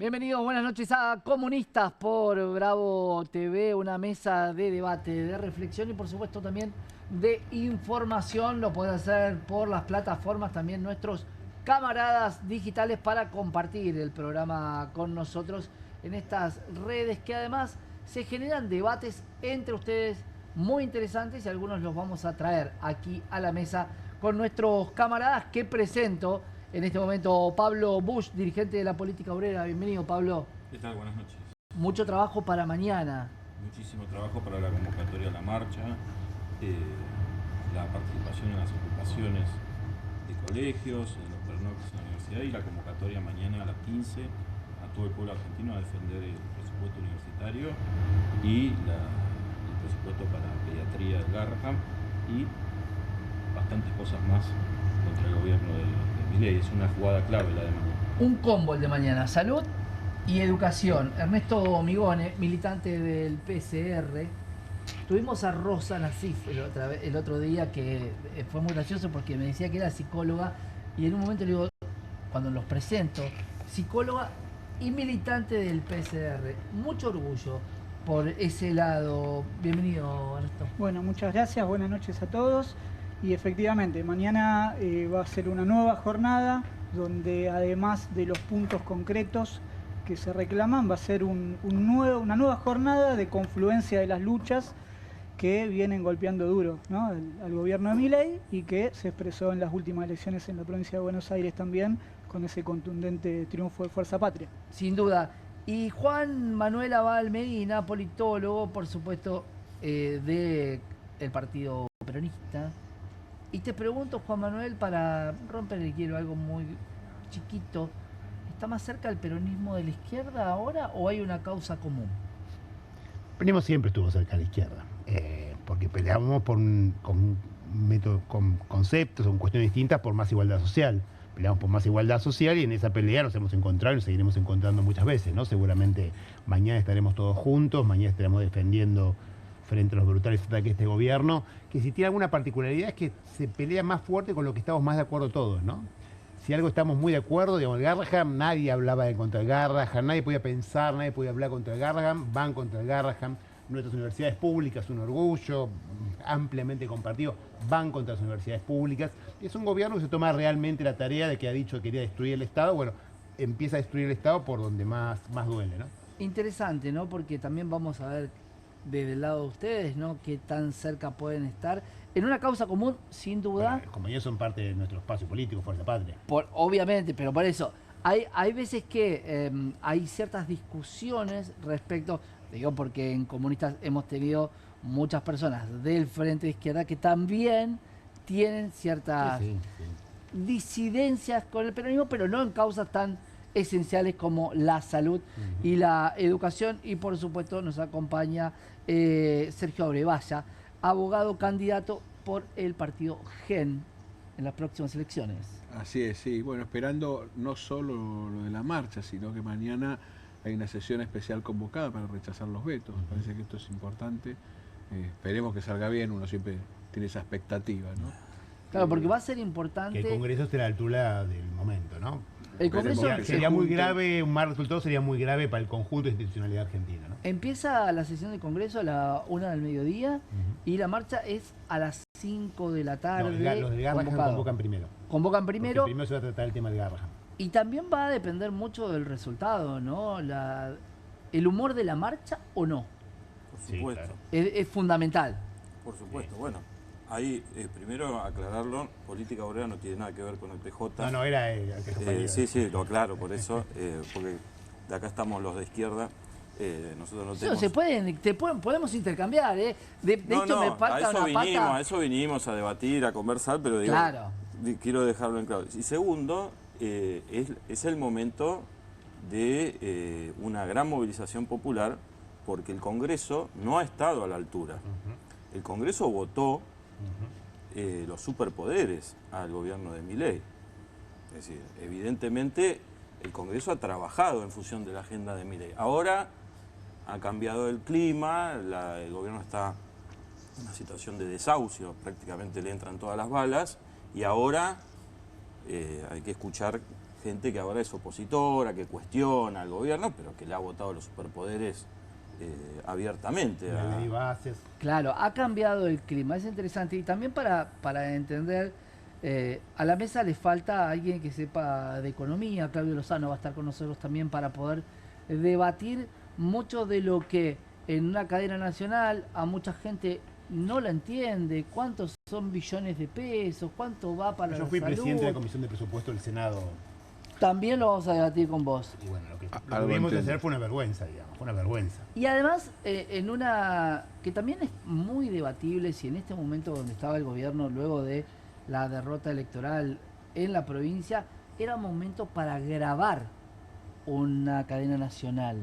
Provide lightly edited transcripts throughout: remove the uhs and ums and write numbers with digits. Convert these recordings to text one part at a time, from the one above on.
Bienvenidos, buenas noches a Comunistas por Bravo TV, una mesa de debate, de reflexión y por supuesto también de información. Lo pueden hacer por las plataformas también nuestros camaradas digitales para compartir el programa con nosotros en estas redes que además se generan debates entre ustedes muy interesantes y algunos los vamos a traer aquí a la mesa con nuestros camaradas que presento. En este momento, Pablo Busch, dirigente de la política obrera. Bienvenido, Pablo. ¿Qué tal? Buenas noches. Mucho trabajo para mañana. Muchísimo trabajo para la convocatoria a la marcha, la participación en las ocupaciones de colegios, en los pernoctes en la universidad y la convocatoria mañana a las 15 a todo el pueblo argentino a defender el presupuesto universitario y el presupuesto para pediatría del Garrahan y bastantes cosas más contra el gobierno de Milei. Es una jugada clave la de mañana. Un combo el de mañana, salud y educación. Ernesto Migone, militante del PCR. Tuvimos a Rosa Nassif el otro día, que fue muy gracioso porque me decía que era psicóloga y en un momento le digo, cuando los presento, psicóloga y militante del PCR. Mucho orgullo por ese lado. Bienvenido, Ernesto. Bueno, muchas gracias, buenas noches a todos. Y efectivamente, mañana va a ser una nueva jornada donde además de los puntos concretos que se reclaman, va a ser una nueva jornada de confluencia de las luchas que vienen golpeando duro, ¿no?, al gobierno de Milei y que se expresó en las últimas elecciones en la provincia de Buenos Aires también con ese contundente triunfo de Fuerza Patria. Sin duda. Y Juan Manuel Abal Medina, politólogo, por supuesto, del Partido Peronista. Y te pregunto, Juan Manuel, para romper el hielo, algo muy chiquito, ¿está más cerca el peronismo de la izquierda ahora o hay una causa común? El peronismo siempre estuvo cerca de la izquierda, porque peleábamos con conceptos, con cuestiones distintas por más igualdad social. Peleamos por más igualdad social y en esa pelea nos hemos encontrado y nos seguiremos encontrando muchas veces, ¿no? Seguramente mañana estaremos todos juntos, mañana estaremos defendiendo frente a los brutales ataques de este gobierno, que si tiene alguna particularidad es que se pelea más fuerte con lo que estamos más de acuerdo todos, ¿no? Si algo estamos muy de acuerdo, digamos, el Garrahan, nadie hablaba contra el Garrahan, nadie podía pensar, nadie podía hablar contra el Garrahan, van contra el Garrahan. Nuestras universidades públicas, un orgullo ampliamente compartido, van contra las universidades públicas. Es un gobierno que se toma realmente la tarea de que ha dicho que quería destruir el Estado, bueno, empieza a destruir el Estado por donde más duele, ¿no? Interesante, ¿no? Porque también vamos a ver desde el lado de ustedes, ¿no?, qué tan cerca pueden estar en una causa común, sin duda. Bueno, los compañeros son parte de nuestro espacio político, Fuerza Patria. Obviamente, pero por eso, hay veces que hay ciertas discusiones respecto, digo porque en Comunistas hemos tenido muchas personas del Frente de Izquierda que también tienen ciertas disidencias con el peronismo, pero no en causas tan esenciales como la salud y la educación. Y por supuesto nos acompaña Sergio Abrevaya, abogado candidato por el partido GEN en las próximas elecciones. Así es, sí. Bueno, esperando no solo lo de la marcha, sino que mañana hay una sesión especial convocada para rechazar los vetos. Me parece que esto es importante. Esperemos que salga bien, uno siempre tiene esa expectativa, ¿no? Claro, porque va a ser importante que el Congreso esté a la altura del momento, ¿no? El Congreso sería muy grave, un mal resultado sería muy grave para el conjunto de institucionalidad argentina, ¿no? Empieza la sesión del Congreso a la 1 del mediodía y la marcha es a las 5 de la tarde. No, los de Garrahan convocan primero. Convocan primero. Porque primero se va a tratar el tema de Garrahan. Y también va a depender mucho del resultado, ¿no? ¿El humor de la marcha o no? Por supuesto. Sí, claro. Es fundamental. Por supuesto. Bueno, ahí primero aclararlo, política obrera no tiene nada que ver con el PJ. No, era sí, lo aclaro, por eso, porque de acá estamos los de izquierda. Nosotros no tenemos... podemos intercambiar, ¿eh? De hecho, me falta una pata. A eso vinimos a debatir, a conversar, pero digo, claro, quiero dejarlo en claro. Y segundo, es el momento de una gran movilización popular, porque el Congreso no ha estado a la altura. El Congreso votó los superpoderes al gobierno de Milei. Es decir, evidentemente el Congreso ha trabajado en función de la agenda de Milei. Ahora ha cambiado el clima, el gobierno está en una situación de desahucio, prácticamente le entran todas las balas y ahora hay que escuchar gente que ahora es opositora, que cuestiona al gobierno, pero que le ha votado los superpoderes abiertamente. La ley bases. Claro, ha cambiado el clima, es interesante. Y también para entender, a la mesa le falta alguien que sepa de economía. Claudio Lozano va a estar con nosotros también para poder debatir mucho de lo que en una cadena nacional a mucha gente no la entiende. ¿Cuántos son billones de pesos? ¿Cuánto va para la salud? Yo fui presidente de la Comisión de Presupuesto del Senado. También lo vamos a debatir con vos. Y bueno, lo que Algo tuvimos que entiendo. hacer fue una vergüenza, digamos, fue una vergüenza. Y además, en una que también es muy debatible, si en este momento donde estaba el gobierno luego de la derrota electoral en la provincia, era momento para grabar una cadena nacional.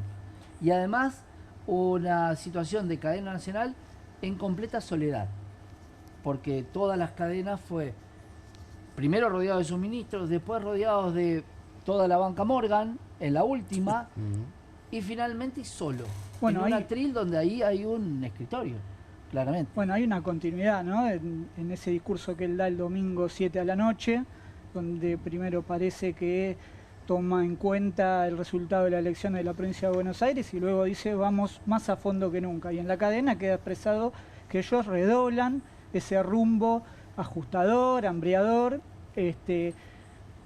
Y además, una situación de cadena nacional en completa soledad. Porque todas las cadenas fue primero rodeados de suministros, después rodeados de toda la banca Morgan, en la última, y finalmente solo. Bueno, en un ahí- atril donde ahí hay un escritorio, claramente. Bueno, hay una continuidad, ¿no? En ese discurso que él da el domingo 7 a la noche, donde primero parece que toma en cuenta el resultado de la elección de la provincia de Buenos Aires y luego dice vamos más a fondo que nunca. Y en la cadena queda expresado que ellos redoblan ese rumbo ajustador, hambriador,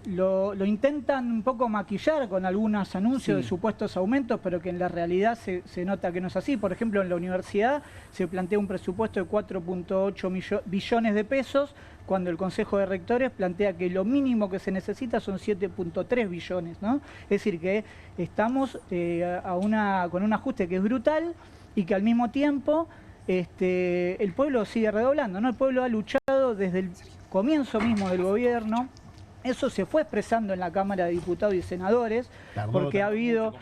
lo intentan un poco maquillar con algunos anuncios Sí. de supuestos aumentos, pero que en la realidad se nota que no es así. Por ejemplo, en la universidad se plantea un presupuesto de 4.8 billones de pesos, cuando el Consejo de Rectores plantea que lo mínimo que se necesita son 7.3 billones, ¿no? Es decir, que estamos con un ajuste que es brutal y que al mismo tiempo el pueblo sigue redoblando, ¿no? El pueblo ha luchado desde el comienzo mismo del gobierno. Eso se fue expresando en la Cámara de Diputados y Senadores, porque ha habido,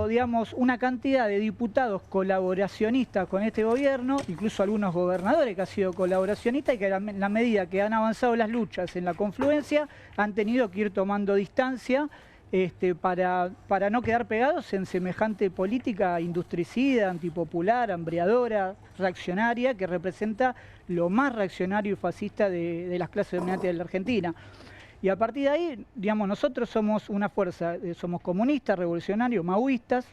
digamos, una cantidad de diputados colaboracionistas con este gobierno, incluso algunos gobernadores que han sido colaboracionistas y que en la medida que han avanzado las luchas en la confluencia han tenido que ir tomando distancia para no quedar pegados en semejante política industricida, antipopular, hambriadora, reaccionaria, que representa lo más reaccionario y fascista de las clases dominantes de la Argentina. Y a partir de ahí, digamos, nosotros somos una fuerza, somos comunistas, revolucionarios, maoístas,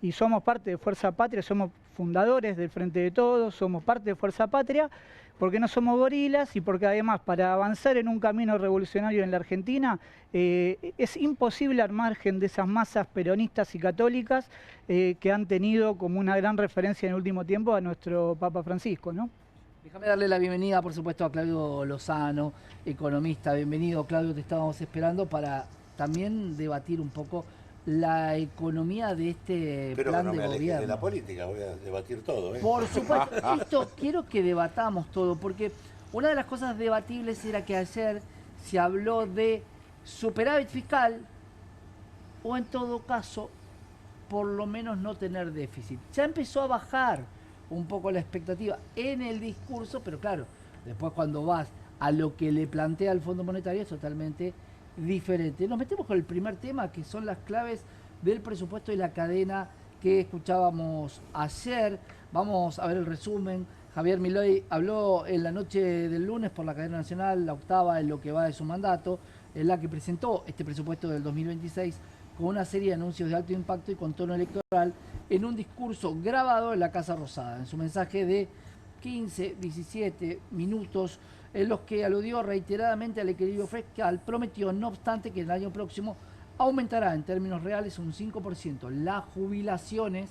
y somos parte de Fuerza Patria, somos fundadores del Frente de Todos, somos parte de Fuerza Patria, porque no somos gorilas y porque además para avanzar en un camino revolucionario en la Argentina es imposible al margen de esas masas peronistas y católicas que han tenido como una gran referencia en el último tiempo a nuestro Papa Francisco, ¿no? Déjame darle la bienvenida, por supuesto, a Claudio Lozano, economista. Bienvenido, Claudio, te estábamos esperando para también debatir un poco la economía de este Pero plan no de me alejes gobierno. de la política, voy a debatir todo. Por supuesto, esto quiero que debatamos todo, porque una de las cosas debatibles era que ayer se habló de superávit fiscal, o en todo caso, por lo menos no tener déficit. Ya empezó a bajar un poco la expectativa en el discurso, pero claro, después cuando vas a lo que le plantea el Fondo Monetario es totalmente diferente. Nos metemos con el primer tema, que son las claves del presupuesto y la cadena que escuchábamos ayer. Vamos a ver el resumen. Javier Milei habló en la noche del lunes por la cadena nacional, la octava en lo que va de su mandato, en la que presentó este presupuesto del 2026 con una serie de anuncios de alto impacto y con tono electoral en un discurso grabado en la Casa Rosada, en su mensaje de 15, 17 minutos, en los que aludió reiteradamente al equilibrio fiscal. Prometió, no obstante, que el año próximo aumentará en términos reales un 5% las jubilaciones,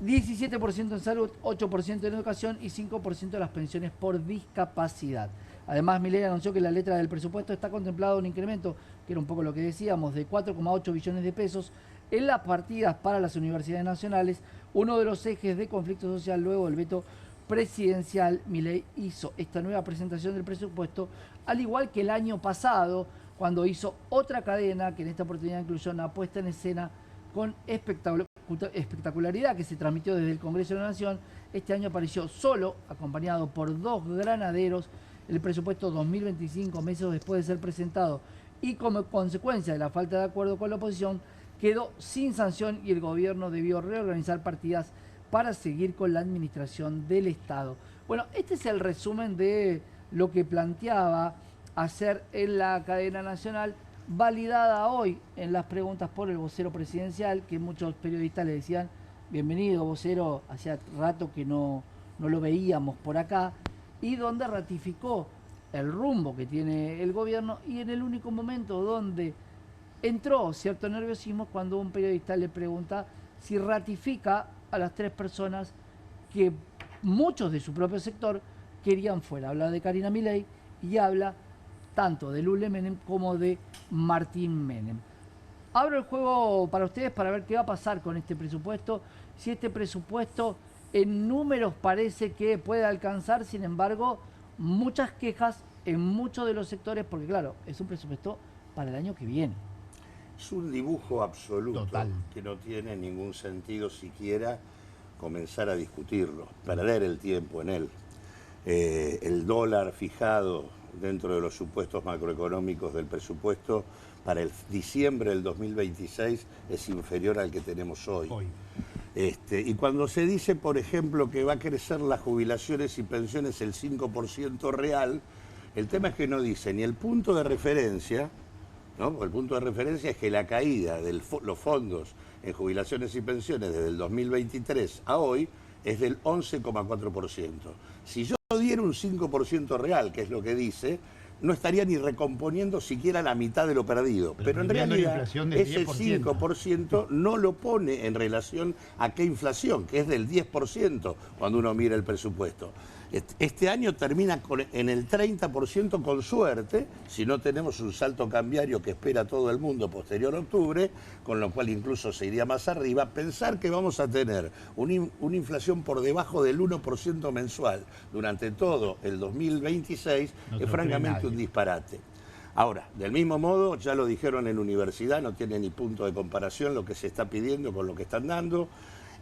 17% en salud, 8% en educación y 5% las pensiones por discapacidad. Además, Milei anunció que en la letra del presupuesto está contemplado un incremento, que era un poco lo que decíamos, de 4,8 billones de pesos en las partidas para las universidades nacionales, uno de los ejes de conflicto social luego del veto presidencial. Milei hizo esta nueva presentación del presupuesto, al igual que el año pasado, cuando hizo otra cadena, que en esta oportunidad incluyó una puesta en escena con espectacularidad que se transmitió desde el Congreso de la Nación. Este año apareció solo, acompañado por dos granaderos. El presupuesto 2025, meses después de ser presentado y como consecuencia de la falta de acuerdo con la oposición, quedó sin sanción y el gobierno debió reorganizar partidas para seguir con la administración del Estado. Bueno, este es el resumen de lo que planteaba hacer en la cadena nacional, validada hoy en las preguntas por el vocero presidencial, que muchos periodistas le decían, bienvenido vocero, hacía rato que no lo veíamos por acá, y donde ratificó el rumbo que tiene el gobierno, y en el único momento donde entró cierto nerviosismo cuando un periodista le pregunta si ratifica a las 3 personas que muchos de su propio sector querían fuera. Habla de Karina Milei y habla tanto de Lule Menem como de Martín Menem. Abro el juego para ustedes para ver qué va a pasar con este presupuesto. Si este presupuesto en números parece que puede alcanzar, sin embargo, muchas quejas en muchos de los sectores, porque claro, es un presupuesto para el año que viene. Es un dibujo absoluto Total. que no tiene ningún sentido siquiera comenzar a discutirlo, perder el tiempo en él. El dólar fijado dentro de los supuestos macroeconómicos del presupuesto para el diciembre del 2026 es inferior al que tenemos hoy. Y cuando se dice, por ejemplo, que va a crecer las jubilaciones y pensiones el 5% real, el tema es que no dice ni el punto de referencia, ¿no? Porque el punto de referencia es que la caída de los fondos en jubilaciones y pensiones desde el 2023 a hoy es del 11,4%. Si yo diera un 5% real, que es lo que dice, no estaría ni recomponiendo siquiera la mitad de lo perdido. Pero en realidad ese 5% no lo pone en relación a qué inflación, que es del 10% cuando uno mira el presupuesto. Este año termina en el 30% con suerte, si no tenemos un salto cambiario que espera todo el mundo posterior a octubre, con lo cual incluso se iría más arriba. Pensar que vamos a tener una inflación por debajo del 1% mensual durante todo el 2026 es francamente un disparate. Ahora, del mismo modo, ya lo dijeron en universidad, no tiene ni punto de comparación lo que se está pidiendo con lo que están dando.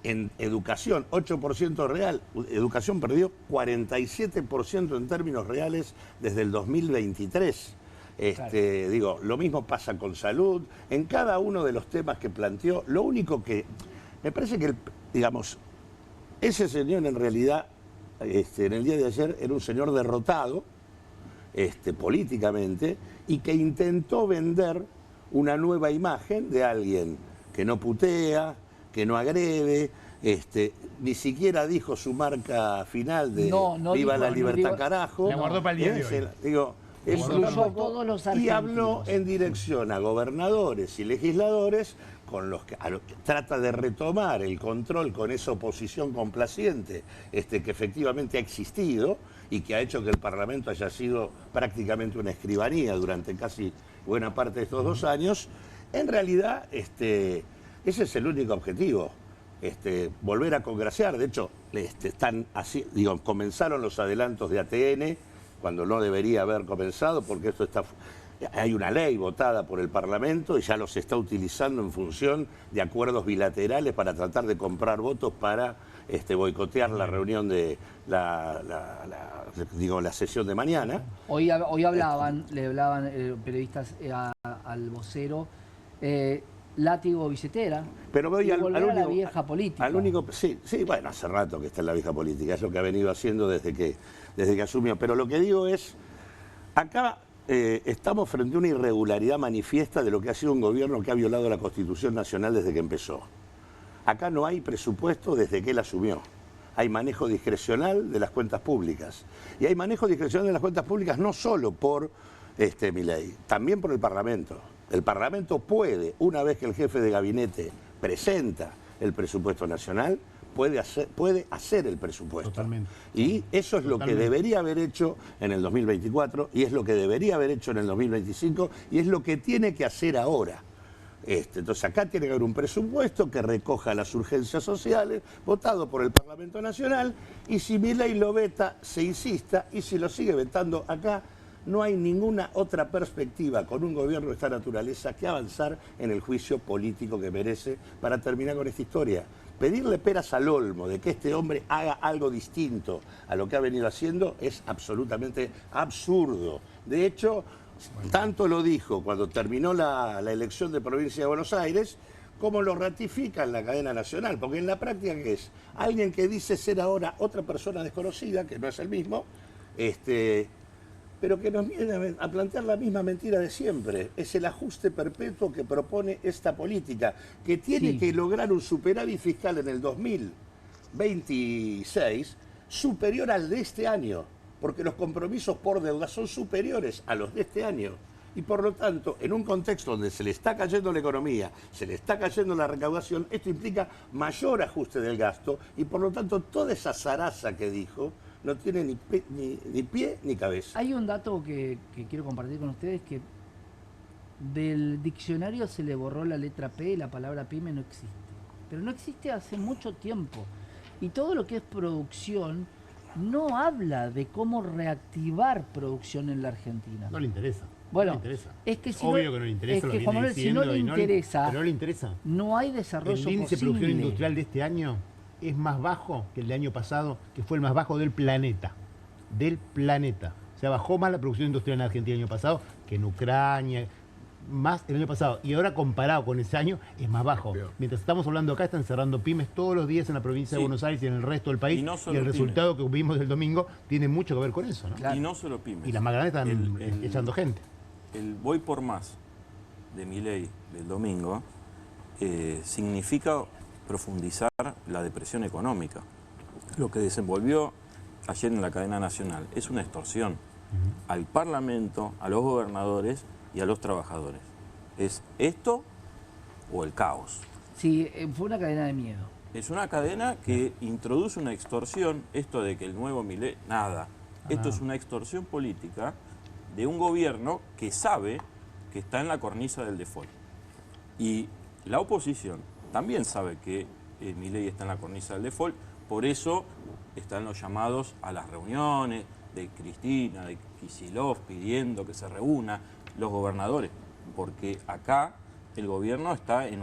En educación, 8% real, educación perdió 47% en términos reales desde el 2023. Digo, lo mismo pasa con salud, en cada uno de los temas que planteó. Lo único que, me parece que, digamos, ese señor en realidad, en el día de ayer, era un señor derrotado, políticamente, y que intentó vender una nueva imagen de alguien que no putea, que no agrede, ni siquiera dijo su marca final de viva la libertad, carajo. La guardó para el día de hoy. Digo, es un poco, y habló en dirección a gobernadores y legisladores con los que trata de retomar el control con esa oposición complaciente que efectivamente ha existido y que ha hecho que el Parlamento haya sido prácticamente una escribanía durante casi buena parte de estos 2 años. En realidad, ese es el único objetivo, volver a congraciar. De hecho, están así, comenzaron los adelantos de ATN cuando no debería haber comenzado, porque hay una ley votada por el Parlamento y ya los está utilizando en función de acuerdos bilaterales para tratar de comprar votos para boicotear la reunión de la sesión de mañana. Hoy hablaban, le hablaban periodistas al vocero, látigo billetera, pero voy a la vieja política. Sí, bueno, hace rato que está en la vieja política, es lo que ha venido haciendo desde que asumió. Pero lo que digo es, acá estamos frente a una irregularidad manifiesta de lo que ha sido un gobierno que ha violado la Constitución Nacional desde que empezó. Acá no hay presupuesto desde que él asumió. Hay manejo discrecional de las cuentas públicas. Y hay manejo discrecional de las cuentas públicas no solo por Milei, también por el Parlamento. El Parlamento puede, una vez que el jefe de gabinete presenta el presupuesto nacional, puede hacer el presupuesto. Totalmente. Y eso es lo que debería haber hecho en el 2024, y es lo que debería haber hecho en el 2025, y es lo que tiene que hacer ahora. Entonces acá tiene que haber un presupuesto que recoja las urgencias sociales, votado por el Parlamento Nacional, y si Milei lo veta, se insista, y si lo sigue vetando acá, no hay ninguna otra perspectiva con un gobierno de esta naturaleza que avanzar en el juicio político que merece para terminar con esta historia. Pedirle peras al olmo de que este hombre haga algo distinto a lo que ha venido haciendo es absolutamente absurdo. De hecho, tanto lo dijo cuando terminó la elección de provincia de Buenos Aires, como lo ratifica en la cadena nacional, porque en la práctica, ¿qué es? Alguien que dice ser ahora otra persona desconocida, que no es el mismo, pero que nos viene a plantear la misma mentira de siempre. Es el ajuste perpetuo que propone esta política, que tiene que lograr un superávit fiscal en el 2026 superior al de este año, porque los compromisos por deuda son superiores a los de este año. Y por lo tanto, en un contexto donde se le está cayendo la economía, se le está cayendo la recaudación, esto implica mayor ajuste del gasto y por lo tanto toda esa zaraza que dijo no tiene ni pie ni cabeza. Hay un dato que quiero compartir con ustedes, que del diccionario se le borró la letra P y la palabra pyme no existe. Pero no existe hace mucho tiempo. Y todo lo que es producción no habla de cómo reactivar producción en la Argentina. No le interesa. Bueno, no le interesa. es que si obvio no, que no le interesa, es que, lo viene Juan Manuel, si no diciendo le y interesa, pero no le interesa. no hay desarrollo El índice de producción posible. industrial de este año es más bajo que el del año pasado, que fue el más bajo del planeta. Del planeta. O sea, bajó más la producción industrial en Argentina el año pasado que en Ucrania, más el año pasado. Y ahora comparado con ese año es más bajo. Peor. Mientras estamos hablando acá, están cerrando pymes todos los días en la provincia de Buenos Aires y en el resto del país. Y no solo el pymes. resultado que vimos el domingo tiene mucho que ver con eso, ¿no? Claro. Y no solo pymes. Y las más grandes están echando gente. El voy por más de Milei del domingo significa profundizar la depresión económica. Lo que desenvolvió ayer en la cadena nacional es una extorsión al Parlamento, a los gobernadores y a los trabajadores. ¿Es esto o el caos? Sí, fue una cadena de miedo. Es una cadena que introduce una extorsión, esto de que el nuevo Milei, nada. Esto es una extorsión política de un gobierno que sabe que está en la cornisa del default. Y la oposición también sabe que Milei está en la cornisa del default, por eso están los llamados a las reuniones de Cristina, de Kicillof, pidiendo que se reúna los gobernadores, porque acá el gobierno está en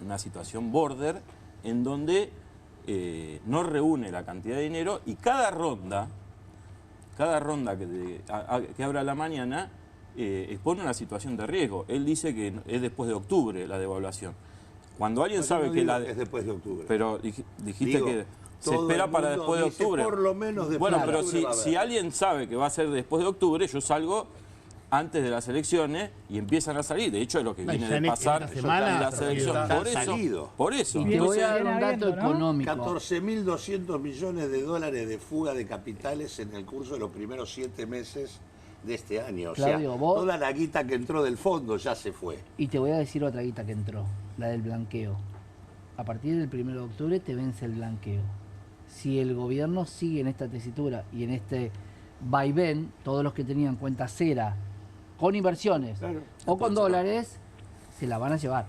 una situación border en donde no reúne la cantidad de dinero y cada ronda que abra la mañana expone una situación de riesgo. Él dice que es después de octubre la devaluación. Cuando alguien sabe que es después de octubre. Pero dijiste Digo, que se todo espera el para mundo después de dice octubre. por lo menos después bueno, de pero octubre va a haber. si alguien sabe que va a ser después de octubre, yo salgo antes de las elecciones y empiezan a salir. De hecho, es lo que viene ya de en pasar esta en semana las elecciones. han salido. Por eso. Y te voy a dar Viene un dato habiendo, ¿no? económico. 14.200 millones de dólares de fuga de capitales en el curso de los primeros 7 meses de este año. O Claudio, sea, vos- toda la guita que entró del fondo ya se fue. Y te voy a decir otra guita que entró, la del blanqueo. A partir del 1 de octubre te vence el blanqueo. Si el gobierno sigue en esta tesitura y en este vaivén, todos los que tenían cuenta cera con inversiones Claro. o con dólares, se la van a llevar.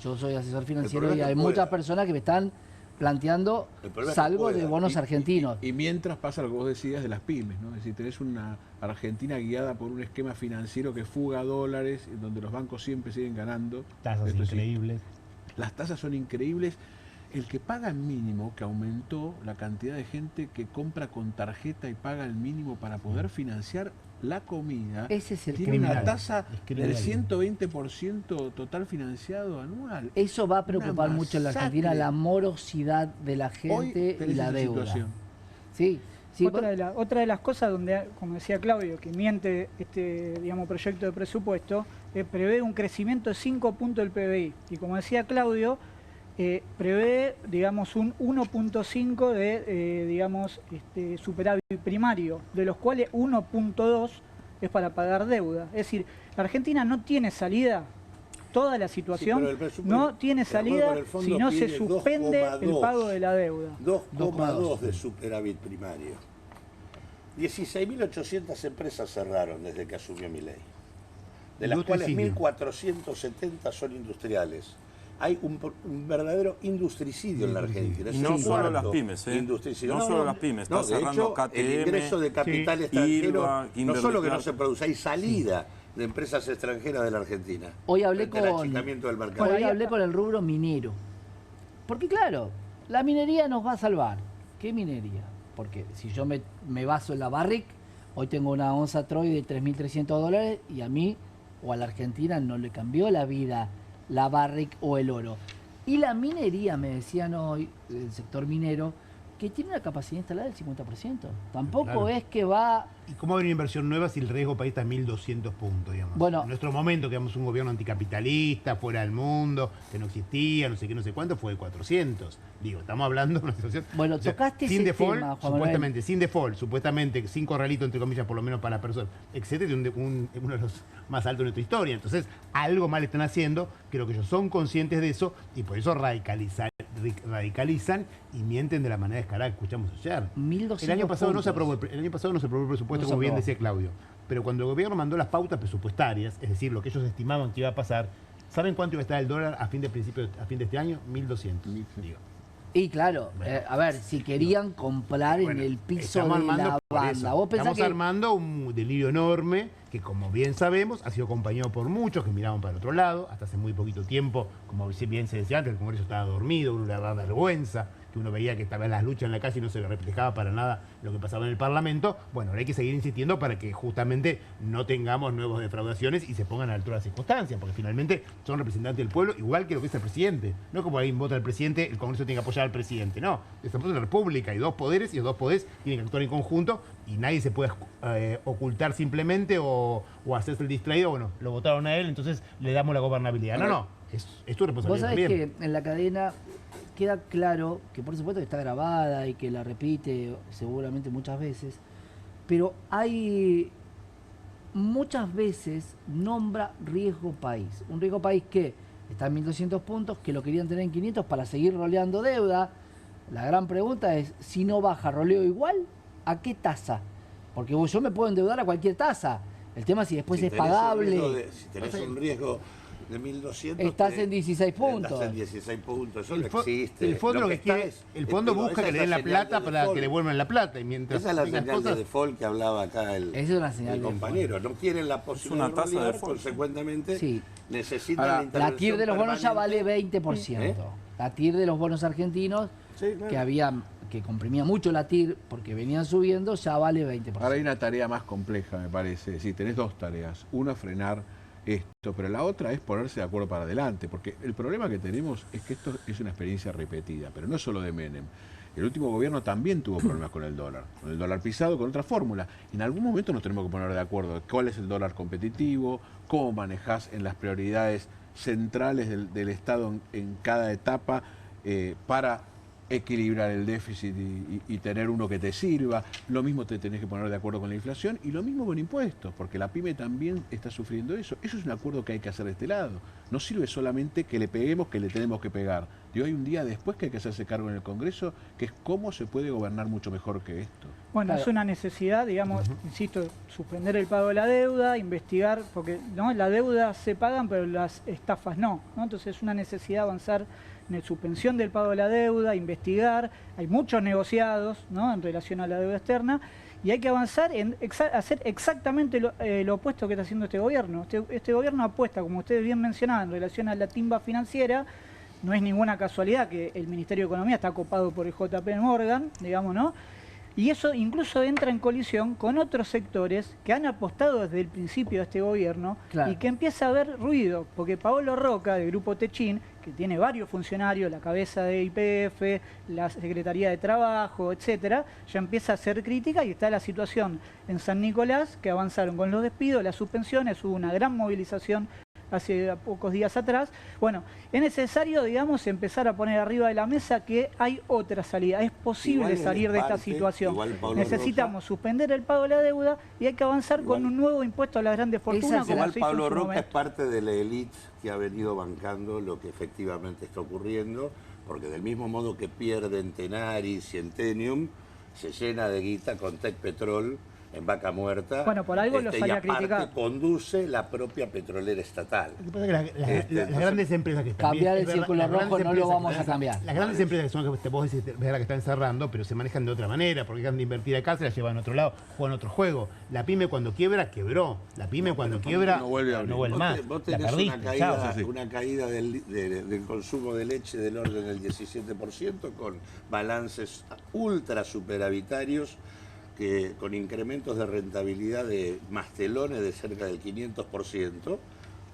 Yo soy asesor financiero problema y es que hay pueda. muchas personas que me están planteando El problema es que salvo de pueda. bonos argentinos. Y mientras pasa lo que vos decías de las pymes, ¿no? Es decir, tenés una Argentina guiada por un esquema financiero que fuga dólares, en donde los bancos siempre siguen ganando. Tasas Esto es increíbles. Las tasas son increíbles. El que paga el mínimo, que aumentó la cantidad de gente que compra con tarjeta y paga el mínimo para poder financiar la comida, Ese es el tiene criminal. una tasa Es criminal. del 120% total financiado anual. Eso va a preocupar Una mucho en la masacre. Argentina, la morosidad de la Hoy gente tenés y la esa deuda. situación. Sí, sí, Otra de las cosas donde, como decía Claudio, que miente este proyecto de presupuesto, prevé un crecimiento de 5 puntos del PBI. Y como decía Claudio, prevé un 1.5 de superávit primario, de los cuales 1.2 es para pagar deuda. Es decir, la Argentina no tiene salida. Toda la situación pero el presupuesto, no tiene de acuerdo salida con el fondo, si no se pide suspende el 2,2. pago de la deuda. 2,2 de superávit primario. 16.800 empresas cerraron desde que asumió Milei, de las cuales Industricidio. 1.470 son industriales. Hay un verdadero industricidio en la Argentina. Y Es no un solo las cuarto pymes, ¿eh? industricidio. No solo las pymes, está de cerrando hecho, KTM, el ingreso de capital sí, extranjero, Ilva, no Kimberly solo que no Clark. se produce, hay salida de empresas extranjeras de la Argentina. Hoy hablé frente al con, achicamiento del mercado. hoy hablé con el rubro minero. Porque claro, la minería nos va a salvar. ¿Qué minería? Porque si yo me baso en la Barrick, hoy tengo una onza Troy de $3.300 y a mí o a la Argentina no le cambió la vida la Barrick o el oro. Y la minería, me decían hoy, el sector minero, que tiene una capacidad instalada del 50%. Tampoco Claro. es que va ¿Y cómo va a haber una inversión nueva si el riesgo país está en 1.200 puntos, digamos? Bueno. En nuestro momento, que éramos un gobierno anticapitalista, fuera del mundo, que no existía, no sé qué, no sé cuánto, fue de 400. Digo, estamos hablando de una situación... Bueno, tocaste sin ese default, tema, Juan supuestamente, sin default, supuestamente, sin corralito, entre comillas, por lo menos para personas, etcétera, uno de los más altos de nuestra historia. Entonces, algo mal están haciendo, creo que ellos son conscientes de eso y por eso radicalizan y mienten de la manera descarada que escuchamos ayer. 1.200 El año pasado no se puntos. aprobó el presupuesto, No se como bien aprobó. decía Claudio. Pero cuando el gobierno mandó las pautas presupuestarias, es decir, lo que ellos estimaban que iba a pasar, ¿saben cuánto iba a estar el dólar a fin de este año? 1.200. Digo. Y claro, a ver, si querían comprar en el piso Estamos de la por banda. eso. Vos pensás Estamos que armando un delirio enorme que, como bien sabemos, ha sido acompañado por muchos que miraban para otro lado. Hasta hace muy poquito tiempo, como bien se decía antes, el Congreso estaba dormido, uno le daba vergüenza, que uno veía que estaban las luchas en la calle y no se le reflejaba para nada lo que pasaba en el Parlamento. Bueno, ahora hay que seguir insistiendo para que justamente no tengamos nuevas defraudaciones y se pongan a la altura de las circunstancias, porque finalmente son representantes del pueblo, igual que lo que es el presidente. No es como alguien vota al presidente, el Congreso tiene que apoyar al presidente, no. Estamos en la República, hay dos poderes y los dos poderes tienen que actuar en conjunto y nadie se puede ocultar simplemente o hacerse el distraído. Bueno, lo votaron a él, entonces le damos la gobernabilidad. No, es tu responsabilidad. vos sabés también. que en la cadena queda claro que por supuesto que está grabada y que la repite seguramente muchas veces, pero hay muchas veces nombra riesgo país. Un riesgo país que está en 1.200 puntos, que lo querían tener en 500 para seguir roleando deuda. La gran pregunta es, si no baja, ¿roleo igual? ¿A qué tasa? Porque yo me puedo endeudar a cualquier tasa. El tema es si después Si es tenés pagable. si tenés un riesgo de 1.200... Estás en 16 puntos. Estás en 16 puntos, eso El no fo- existe. El fondo lo que quiere, el fondo digo, busca esa que es le den la señal plata de para default. que le vuelvan la plata. Y mientras Esa es la tengas señal cosas- de default que hablaba acá Esa es una señal el de compañero. No quieren la posibilidad una tasa de rolear, default. consecuentemente Sí. necesitan Ahora, la intervención La TIR de los bonos ya vale permanente. 20%. La TIR de los bonos argentinos, Sí, claro. que comprimía mucho la TIR porque venían subiendo, ya vale 20%. Ahora hay una tarea más compleja, me parece. Sí, tenés dos tareas. Una, frenar esto, pero la otra es ponerse de acuerdo para adelante, porque el problema que tenemos es que esto es una experiencia repetida, pero no solo de Menem. El último gobierno también tuvo problemas con el dólar pisado, con otra fórmula. En algún momento nos tenemos que poner de acuerdo cuál es el dólar competitivo, cómo manejás en las prioridades centrales del Estado en cada etapa para equilibrar el déficit y tener uno que te sirva. Lo mismo te tenés que poner de acuerdo con la inflación y lo mismo con impuestos, porque la pyme también está sufriendo eso. Eso es un acuerdo que hay que hacer de este lado. No sirve solamente que le peguemos, que le tenemos que pegar. Y hoy un día después que hay que hacerse cargo en el Congreso, que es cómo se puede gobernar mucho mejor que esto. Bueno, Claro. es una necesidad, digamos, insisto, suspender el pago de la deuda, investigar, porque ¿no? La deuda se pagan, pero las estafas no, ¿no? Entonces es una necesidad avanzar en la suspensión del pago de la deuda, investigar, hay muchos negociados, ¿no? En relación a la deuda externa, y hay que avanzar en hacer exactamente lo opuesto que está haciendo este gobierno. Este gobierno apuesta, como ustedes bien mencionaban, en relación a la timba financiera. No es ninguna casualidad que el Ministerio de Economía está copado por el JP Morgan, digamos, ¿no? Y eso incluso entra en colisión con otros sectores que han apostado desde el principio a este gobierno. Claro. Y que empieza a haber ruido, porque Paolo Roca, del Grupo Techín, que tiene varios funcionarios, la cabeza de YPF, la Secretaría de Trabajo, etcétera, ya empieza a hacer crítica y está la situación en San Nicolás, que avanzaron con los despidos, las suspensiones, hubo una gran movilización hace pocos días atrás. Bueno, es necesario, digamos, empezar a poner arriba de la mesa que hay otra salida. Es posible Igual salir de esta parte, situación. igual Pablo Necesitamos Roca. suspender el pago de la deuda y hay que avanzar Igual. con un nuevo impuesto a las grandes fortunas. como Igual se hizo en Pablo su Roca es momento. parte de la élite que ha venido bancando lo que efectivamente está ocurriendo, porque del mismo modo que pierden Tenaris y Centenium, se llena de guita con Tech Petrol en Vaca Muerta. Bueno, por algo lo y salía a aparte criticar. conduce la propia petrolera estatal. Lo que pasa es que las grandes empresas que están Cambiar bien, el es verdad, círculo las grandes rojo no lo empresas vamos que- a cambiar. Las grandes empresas que son las que vos decís, es verdad que están cerrando, pero se manejan de otra manera, porque han de invertir acá, se la llevan a otro lado, juegan otro juego. La pyme cuando quiebra, quebró. La pyme cuando quiebra, no vuelve a abrir. no vuelve más. Vos La tenés perdiste, chao. una caída del consumo de leche del orden del 17%, con balances ultra superavitarios, con incrementos de rentabilidad de mastelones de cerca del 500%,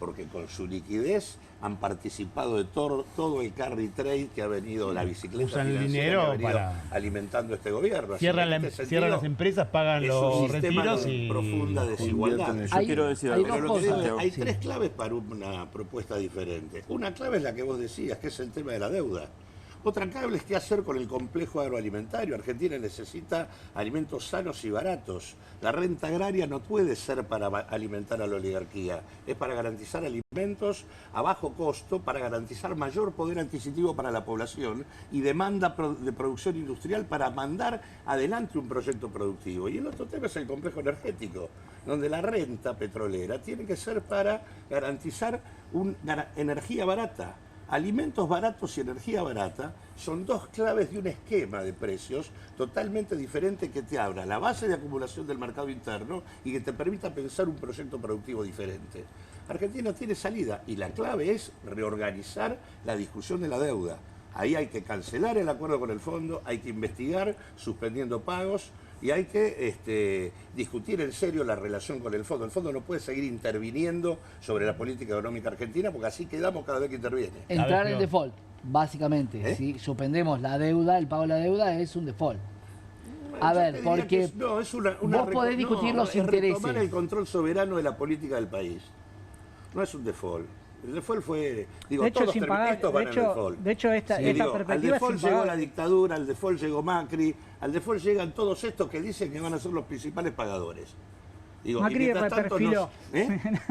porque con su liquidez han participado de todo el carry trade que ha venido, la bicicleta Usan el financiera dinero que ha venido para- alimentando este gobierno. Así Cierran, que en la- este sentido, cierran las empresas, pagan es un los sistema retiros de y... profunda desigualdad. invierten en Yo quiero decir hay algo. dos Pero lo que digo cosas. es, hay Sí. tres claves para una propuesta diferente. Una clave es la que vos decías, que es el tema de la deuda. Otra clave es qué hacer con el complejo agroalimentario. Argentina necesita alimentos sanos y baratos. La renta agraria no puede ser para alimentar a la oligarquía, es para garantizar alimentos a bajo costo, para garantizar mayor poder adquisitivo para la población y demanda de producción industrial para mandar adelante un proyecto productivo. Y el otro tema es el complejo energético, donde la renta petrolera tiene que ser para garantizar energía barata. Alimentos baratos y energía barata son dos claves de un esquema de precios totalmente diferente que te abra la base de acumulación del mercado interno y que te permita pensar un proyecto productivo diferente. Argentina tiene salida y la clave es reorganizar la discusión de la deuda. Ahí hay que cancelar el acuerdo con el fondo, hay que investigar suspendiendo pagos y hay que discutir en serio la relación con el fondo. El fondo no puede seguir interviniendo sobre la política económica argentina porque así quedamos cada vez que interviene. Entrar en peor. default, básicamente. ¿Eh? Si suspendemos la deuda, el pago de la deuda es un default. A Yo ver, te diría porque que es una vos podés discutir los es intereses. retomar el control soberano de la política del país. No es un default. El default fue, digo, De hecho, todos sin pagar, estos van al default. de hecho esta Digo, al perspectiva es default sin llegó pagar. la dictadura, al default llegó Macri, al default llegan todos estos que dicen que van a ser los principales pagadores. Digo, Macri y mientras tanto reperfiló.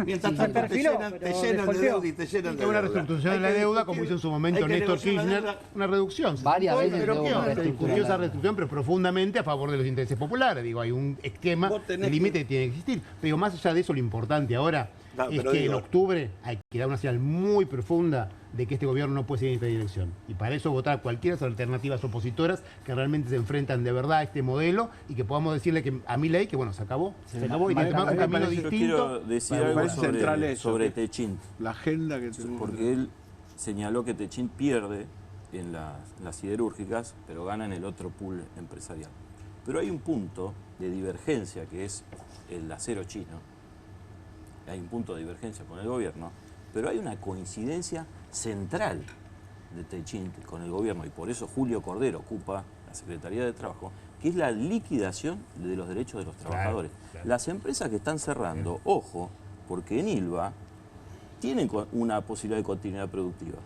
mientras Sí, tanto te reperfiló, llenan pero de defaulteó. deuda y te llenan de Una deuda. reestructuración de Hay la que deuda, como discutir- hizo en su momento hay que Néstor negociar la Kirchner, deuda. una reducción. Varias Se veces discutió, hubo se reestructurar discutió la esa deuda. reestructuración, pero profundamente a favor de los intereses populares. Digo, hay un esquema Vos tenés de límite que- que tiene que existir. Pero digo, más allá de eso, lo importante ahora No, es pero que digo- en octubre hay que dar una señal muy profunda de que este gobierno no puede seguir en esta dirección. Y para eso votar cualquiera de las alternativas opositoras que realmente se enfrentan de verdad a este modelo y que podamos decirle que a Milei que bueno, se acabó y que además un camino parece- Yo distinto. quiero decir Me algo parece central eso, sobre que- Techint, La agenda que tenemos. porque él señaló que Techint pierde en las siderúrgicas, pero gana en el otro pool empresarial. Pero hay un punto de divergencia que es el acero chino. Hay un punto de divergencia con el gobierno, pero hay una coincidencia central de Techint con el gobierno, y por eso Julio Cordero ocupa la Secretaría de Trabajo, que es la liquidación de los derechos de los trabajadores. claro. Las empresas que están cerrando, ojo, porque en Ilva tienen una posibilidad de continuidad productiva.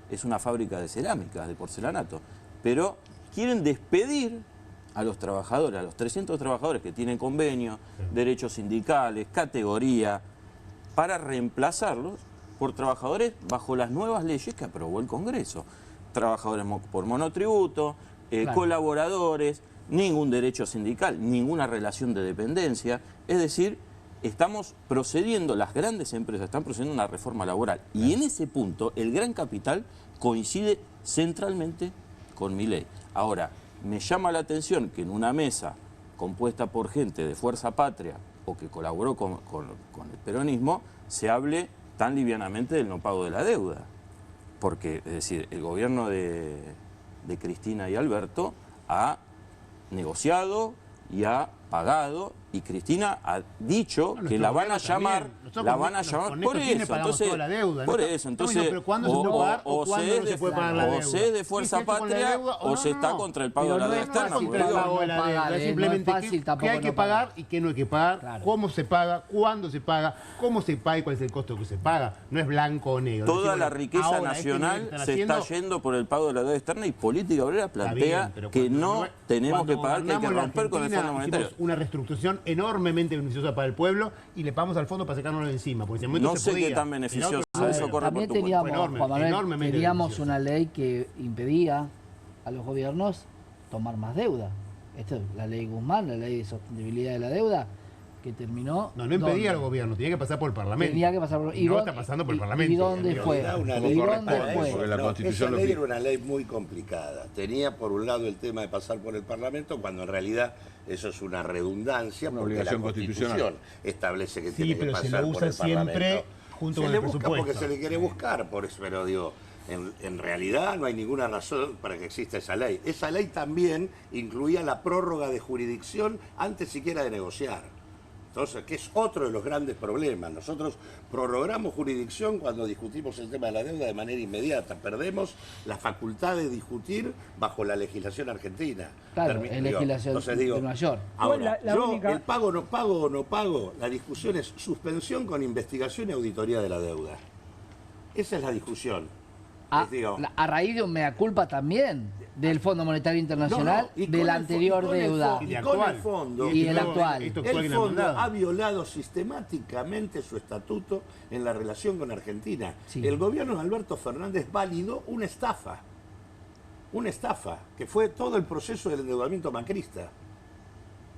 Es una fábrica de cerámicas, de porcelanato, pero quieren despedir a los trabajadores, a los 300 trabajadores que tienen convenio, derechos sindicales, categoría, para reemplazarlos por trabajadores bajo las nuevas leyes que aprobó el Congreso. Trabajadores por monotributo, Claro. colaboradores, ningún derecho sindical, ninguna relación de dependencia. Es decir, estamos procediendo, las grandes empresas están procediendo a una reforma laboral. Y en ese punto, el gran capital coincide centralmente con Milei. Ahora, me llama la atención que en una mesa compuesta por gente de Fuerza Patria o que colaboró con el peronismo, se hable tan livianamente del no pago de la deuda. Porque, es decir, el gobierno de Cristina y Alberto ha negociado y ha pagado, y Cristina ha dicho Bueno, que nuestro la van a gobierno llamar, también. Nosotros la con- van a con llamar Néstor por Kirchner eso. pagamos Entonces, toda la deuda, ¿no? por eso, entonces, pero ¿cuándo se puede pagar o cuándo no se puede pagar la deuda? o se es de ¿Sí Fuerza es cierto con la Patria deuda o se está no? contra el pago Pero de la no deuda es externa. fácil porque el digo, pago de la deuda, es no es simplemente fácil qué tampoco hay que no pagar pagar. y qué no hay que pagar, Claro. cómo se paga, cuándo se paga, cómo se paga y cuál es el costo que se paga. No es blanco o negro. toda Decir, la bueno, riqueza ahora, este nivel nacional que están se está haciendo, yendo por el pago de la deuda externa, y Política Obrera plantea bien, pero que cuando no tenemos que pagar, que hay que gobernamos la romper con el Argentina, Fondo Monetario. hicimos una reestructuración enormemente beneficiosa para el pueblo y le pagamos al fondo para sacárnoslo de encima. Porque en ese momento No se sé podía. qué tan En beneficioso, otro- eso corre También por tu cuenta. teníamos, Enorme, Juan Manuel, enormemente teníamos beneficioso. una ley que impedía a los gobiernos tomar más deuda. Esta es la ley Guzmán, la ley de sostenibilidad de la deuda, que terminó... No impedía al ¿dónde? gobierno, tenía que pasar por el Parlamento. Tenía que pasar por... Y no dónde- está pasando por el y- Parlamento. ¿Y dónde Digo, fue? Era una ¿Y ley dónde correcta, fue? porque la Constitución esa lo ley pide. era una ley muy complicada. Tenía por un lado el tema de pasar por el Parlamento, cuando en realidad eso es una redundancia, Una porque la obligación Constitución constitucional. establece que Sí, tiene que pero se pasar lo por usa el siempre Parlamento. junto Se con le el busca presupuesto. porque se le quiere buscar, por eso, pero digo, en realidad no hay ninguna razón para que exista esa ley. Esa ley también incluía la prórroga de jurisdicción antes siquiera de negociar. Entonces, que es otro de los grandes problemas. Nosotros prorrogamos jurisdicción cuando discutimos el tema de la deuda de manera inmediata. Perdemos la facultad de discutir bajo la legislación argentina. Claro, en legislación de mayor. Ahora, La única... el pago, no pago o no pago, la discusión es suspensión con investigación y auditoría de la deuda. Esa es la discusión. A raíz de un mea culpa también del Fondo Monetario Internacional, de la anterior deuda. Y con el fondo, y el actual. El fondo ha violado sistemáticamente su estatuto en la relación con Argentina. Sí. El gobierno de Alberto Fernández validó una estafa, que fue todo el proceso del endeudamiento macrista.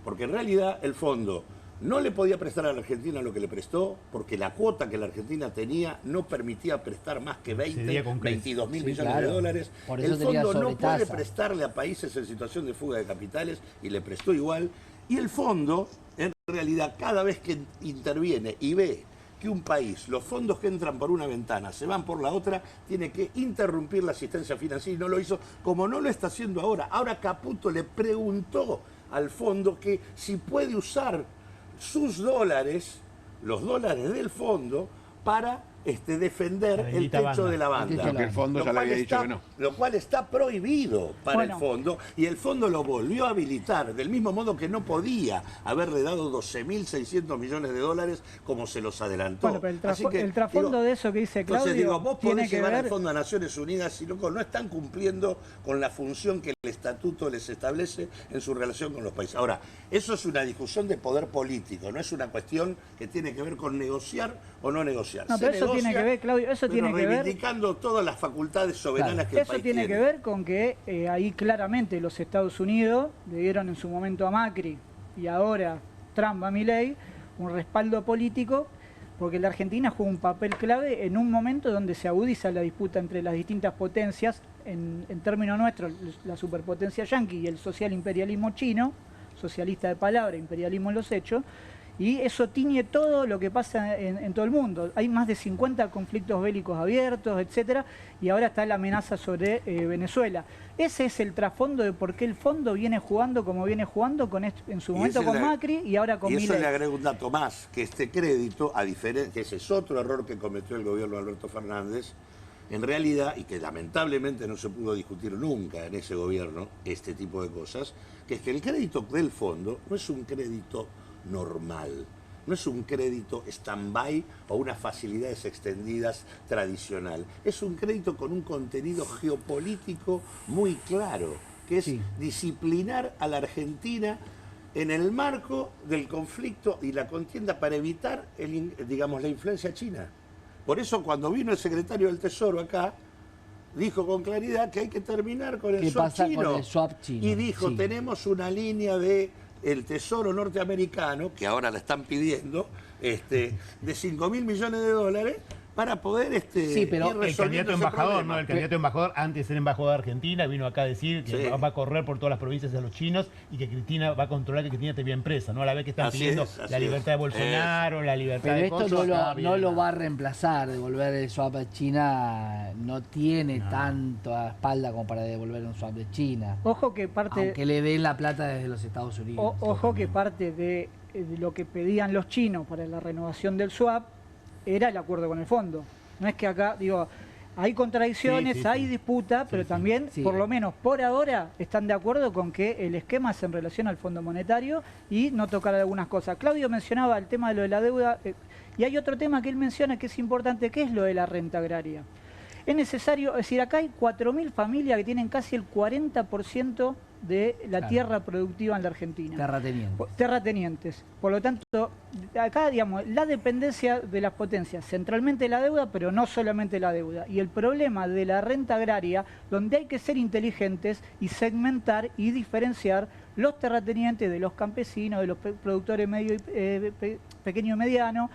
Porque en realidad el fondo no le podía prestar a la Argentina lo que le prestó, porque la cuota que la Argentina tenía no permitía prestar más que 22 mil millones de dólares. El fondo no puede prestarle a países en situación de fuga de capitales y le prestó igual. Y el fondo, en realidad, cada vez que interviene y ve que un país, los fondos que entran por una ventana se van por la otra, tiene que interrumpir la asistencia financiera y no lo hizo, como no lo está haciendo ahora. Ahora Caputo le preguntó al fondo que si puede usar sus dólares, los dólares del fondo, para defender el techo de la banda. Porque el fondo ya le había dicho que no. Lo cual está prohibido para el fondo, y el fondo lo volvió a habilitar, del mismo modo que no podía haberle dado 12.600 millones de dólares como se los adelantó. Bueno, pero el trasfondo de eso que dice Claudio, entonces vos podés llevar ver... al fondo a Naciones Unidas y no están cumpliendo con la función que el estatuto les establece en su relación con los países. Ahora, eso es una discusión de poder político, no es una cuestión que tiene que ver con negociar o no negociar. No, pero eso tiene que ver, Claudio, eso tiene que ver... reivindicando todas las facultades soberanas que el país tiene. Eso tiene que ver con que ahí claramente los Estados Unidos le dieron en su momento a Macri y ahora Trump a Milei un respaldo político, porque la Argentina juega un papel clave en un momento donde se agudiza la disputa entre las distintas potencias, en términos nuestros, la superpotencia yanqui y el social imperialismo chino, socialista de palabra, imperialismo en los hechos, y eso tiñe todo lo que pasa en todo el mundo. Hay más de 50 conflictos bélicos abiertos, etcétera, y ahora está la amenaza sobre Venezuela. Ese es el trasfondo de por qué el fondo viene jugando como viene jugando en su momento con Macri y ahora con Milei. Y eso le agrego un dato más, que este crédito, a diferencia, que ese es otro error que cometió el gobierno de Alberto Fernández, en realidad, y que lamentablemente no se pudo discutir nunca en ese gobierno, este tipo de cosas, que es que el crédito del fondo no es un crédito normal, no es un crédito stand-by o unas facilidades extendidas tradicional, es un crédito con un contenido geopolítico muy claro, que es disciplinar a la Argentina en el marco del conflicto y la contienda para evitar la influencia china. Por eso cuando vino el secretario del Tesoro acá, dijo con claridad que hay que terminar con el swap chino. Y dijo, tenemos una línea de el Tesoro norteamericano, que ahora la están pidiendo, de 5.000 millones de dólares, para poder sí, pero ir el candidato embajador, ¿no? El candidato embajador, antes era embajador de Argentina, vino acá a decir que va a correr por todas las provincias de los chinos y que Cristina va a controlar que Cristina tenga empresa, ¿no? A la vez que están pidiendo la libertad de Bolsonaro, la libertad de Pero esto no lo va a reemplazar, devolver el swap a China no tiene tanto a espalda como para devolver un swap de China. Ojo que parte... Aunque le den la plata desde los Estados Unidos. Ojo que parte de lo que pedían los chinos para la renovación del swap era el acuerdo con el fondo. No es que acá, hay contradicciones, hay disputa, pero también, por lo menos por ahora, están de acuerdo con que el esquema es en relación al Fondo Monetario y no tocar algunas cosas. Claudio mencionaba el tema de lo de la deuda, y hay otro tema que él menciona que es importante, que es lo de la renta agraria. Es necesario, es decir, acá hay 4.000 familias que tienen casi el 40% de la tierra productiva en la Argentina. Terratenientes. Por lo tanto, acá, la dependencia de las potencias, centralmente la deuda, pero no solamente la deuda. Y el problema de la renta agraria, donde hay que ser inteligentes y segmentar y diferenciar los terratenientes de los campesinos, de los productores pequeño y mediano,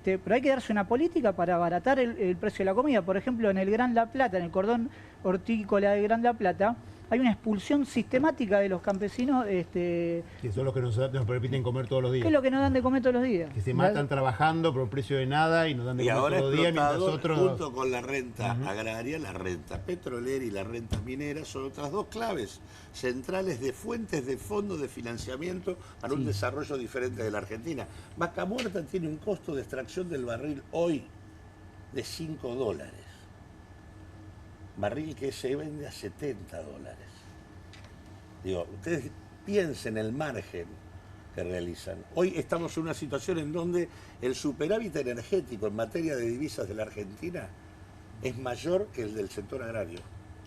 pero hay que darse una política para abaratar el precio de la comida. Por ejemplo, en el Gran La Plata, en el cordón hortícola de Gran La Plata, hay una expulsión sistemática de los campesinos, Que son los que nos permiten comer todos los que días. es lo que nos dan de comer todos los días. Que se matan trabajando por un precio de nada y nos dan de Y comer ahora todos los días, mientras explotador, otros... junto con la renta agraria, la renta petrolera y la renta minera, son otras dos claves centrales de fuentes de fondos de financiamiento para un desarrollo diferente de la Argentina. Vaca Muerta tiene un costo de extracción del barril hoy de $5. Barril que se vende a $70. Digo, ustedes piensen el margen que realizan. Hoy estamos en una situación en donde el superávit energético en materia de divisas de la Argentina es mayor que el del sector agrario.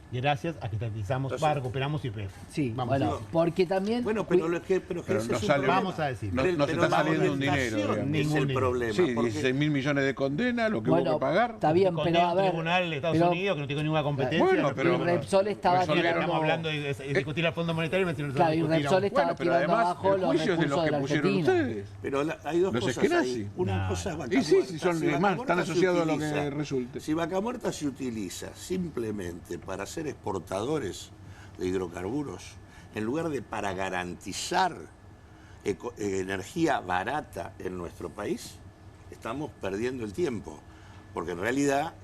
Gracias a que estatizamos, Entonces, recuperamos IPF. Sí, Vamos, bueno, porque también... Bueno, pero ese Pero es no un sale- problema. Vamos a decir. No, Pero no se está la saliendo un dinero, orientación digamos. es el Ningún problema. Sí, porque 16.000 millones de condena, lo que bueno, hubo que pagar. está bien, Condena pero a un ver... tribunal de Estados pero- Unidos que no tiene ninguna competencia. Bueno, no pero- tiene- Repsol estaba resolvieron. tirando... Estamos hablando de discutir al Fondo Monetario, me tienen Claro, y discutir a Repsol un- estaba Bueno, pero tirando además abajo el los juicio es de recursos los de que la pusieron Argentina. ustedes. Pero hay dos Los cosas esquenazis. ahí. Una Nah. cosa es Vaca Y sí, Muerta. si son Si Vaca más, Muerta están se asociados a lo que utiliza- resulte. Si Vaca Muerta se utiliza simplemente para ser exportadores de hidrocarburos, en lugar de para garantizar energía barata en nuestro país, estamos perdiendo el tiempo. Porque en realidad,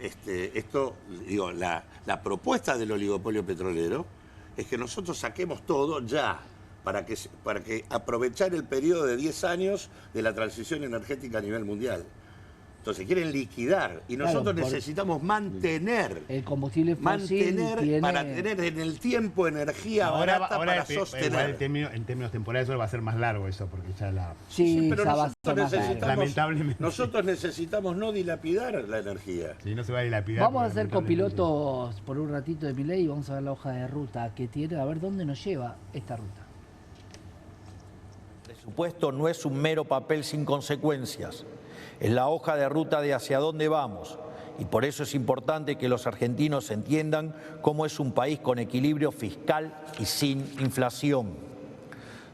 la propuesta del oligopolio petrolero es que nosotros saquemos todo ya, para que aprovechar el periodo de 10 años de la transición energética a nivel mundial. Entonces quieren liquidar y nosotros Claro, necesitamos mantener El combustible fósil tiene... para tener en el tiempo energía Ahora, barata ahora para igual sostener. en términos temporales eso va a ser más largo eso, porque ya la... Sí, pero ya va a nosotros ser más largo. necesitamos, Lamentablemente. nosotros necesitamos no dilapidar la energía. Si no se va a dilapidar. Vamos a porque ser lamentablemente- copilotos por un ratito de Milei y vamos a ver la hoja de ruta que tiene, a ver dónde nos lleva esta ruta. El presupuesto no es un mero papel sin consecuencias, es la hoja de ruta de hacia dónde vamos y por eso es importante que los argentinos entiendan cómo es un país con equilibrio fiscal y sin inflación.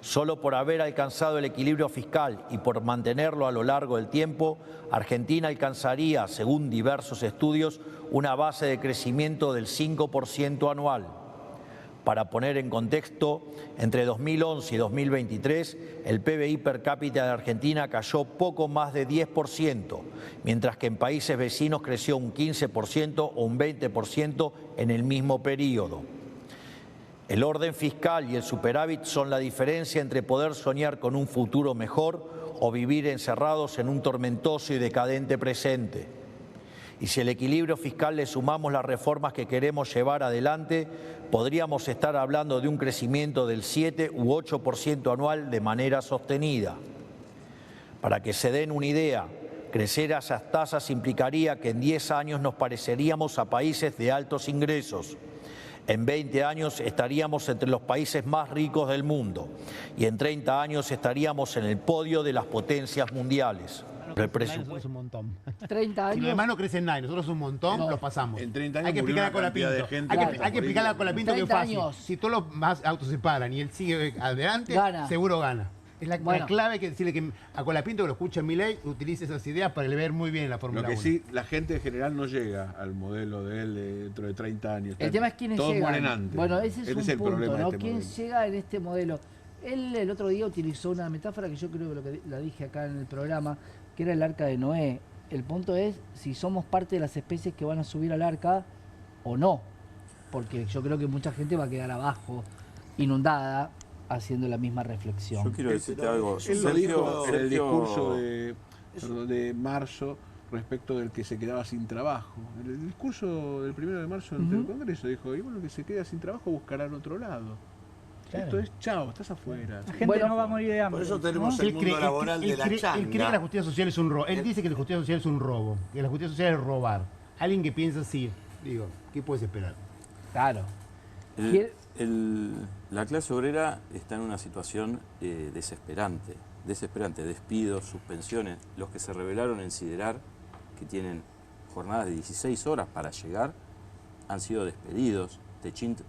Solo por haber alcanzado el equilibrio fiscal y por mantenerlo a lo largo del tiempo, Argentina alcanzaría, según diversos estudios, una base de crecimiento del 5% anual. Para poner en contexto, entre 2011 y 2023, el PBI per cápita de Argentina cayó poco más de 10%, mientras que en países vecinos creció un 15% o un 20% en el mismo periodo. El orden fiscal y el superávit son la diferencia entre poder soñar con un futuro mejor o vivir encerrados en un tormentoso y decadente presente. Y si al equilibrio fiscal le sumamos las reformas que queremos llevar adelante, podríamos estar hablando de un crecimiento del 7 u 8% anual de manera sostenida. Para que se den una idea, crecer a esas tasas implicaría que en 10 años nos pareceríamos a países de altos ingresos. En 20 años estaríamos entre los países más ricos del mundo y en 30 años estaríamos en el podio de las potencias mundiales. El Nosotros es un montón. 30 Si años. los demás no crecen nada, y nosotros un montón, No. los pasamos. En 30 años hay que murió explicar a una cantidad Colapinto. de gente Hay que que, está hay que explicarle a Colapinto que es 30 fácil. años. Si todos los más autos se paran y él sigue adelante, Gana. seguro gana. Es la Bueno. clave, hay que decirle que a Colapinto que lo escuche en Milei, utilice esas ideas para ver muy bien la Fórmula Lo que 1. sí, la gente en general no llega al modelo de él dentro de 30 años. El tema es quiénes Todos llegan. mueren antes. Bueno, ese es Este un es el punto, problema ¿no? de este ¿Quién modelo. llega en este modelo? Él el otro día utilizó una metáfora que yo creo que la dije acá en el programa, que era el arca de Noé. El punto es si somos parte de las especies que van a subir al arca o no. Porque yo creo que mucha gente va a quedar abajo, inundada, haciendo la misma reflexión. Yo quiero decirte algo. Él lo dijo en el Sergio- discurso de marzo respecto del que se quedaba sin trabajo. En el discurso del 1 de marzo ante el Congreso dijo, y bueno, el que se queda sin trabajo buscará en otro lado. Claro. Esto es, chao, estás afuera. La gente Bueno, no va a morir de hambre. Por eso tenemos ¿no? el mundo laboral de la él cree que la changa. justicia social es un robo. Él dice que la justicia social es un robo. Que la justicia social es robar. Alguien que piensa así, digo, ¿qué puedes esperar? Claro. La clase obrera está en una situación desesperante, despidos, suspensiones. Los que se rebelaron en Siderar, que tienen jornadas de 16 horas para llegar, han sido despedidos. Techint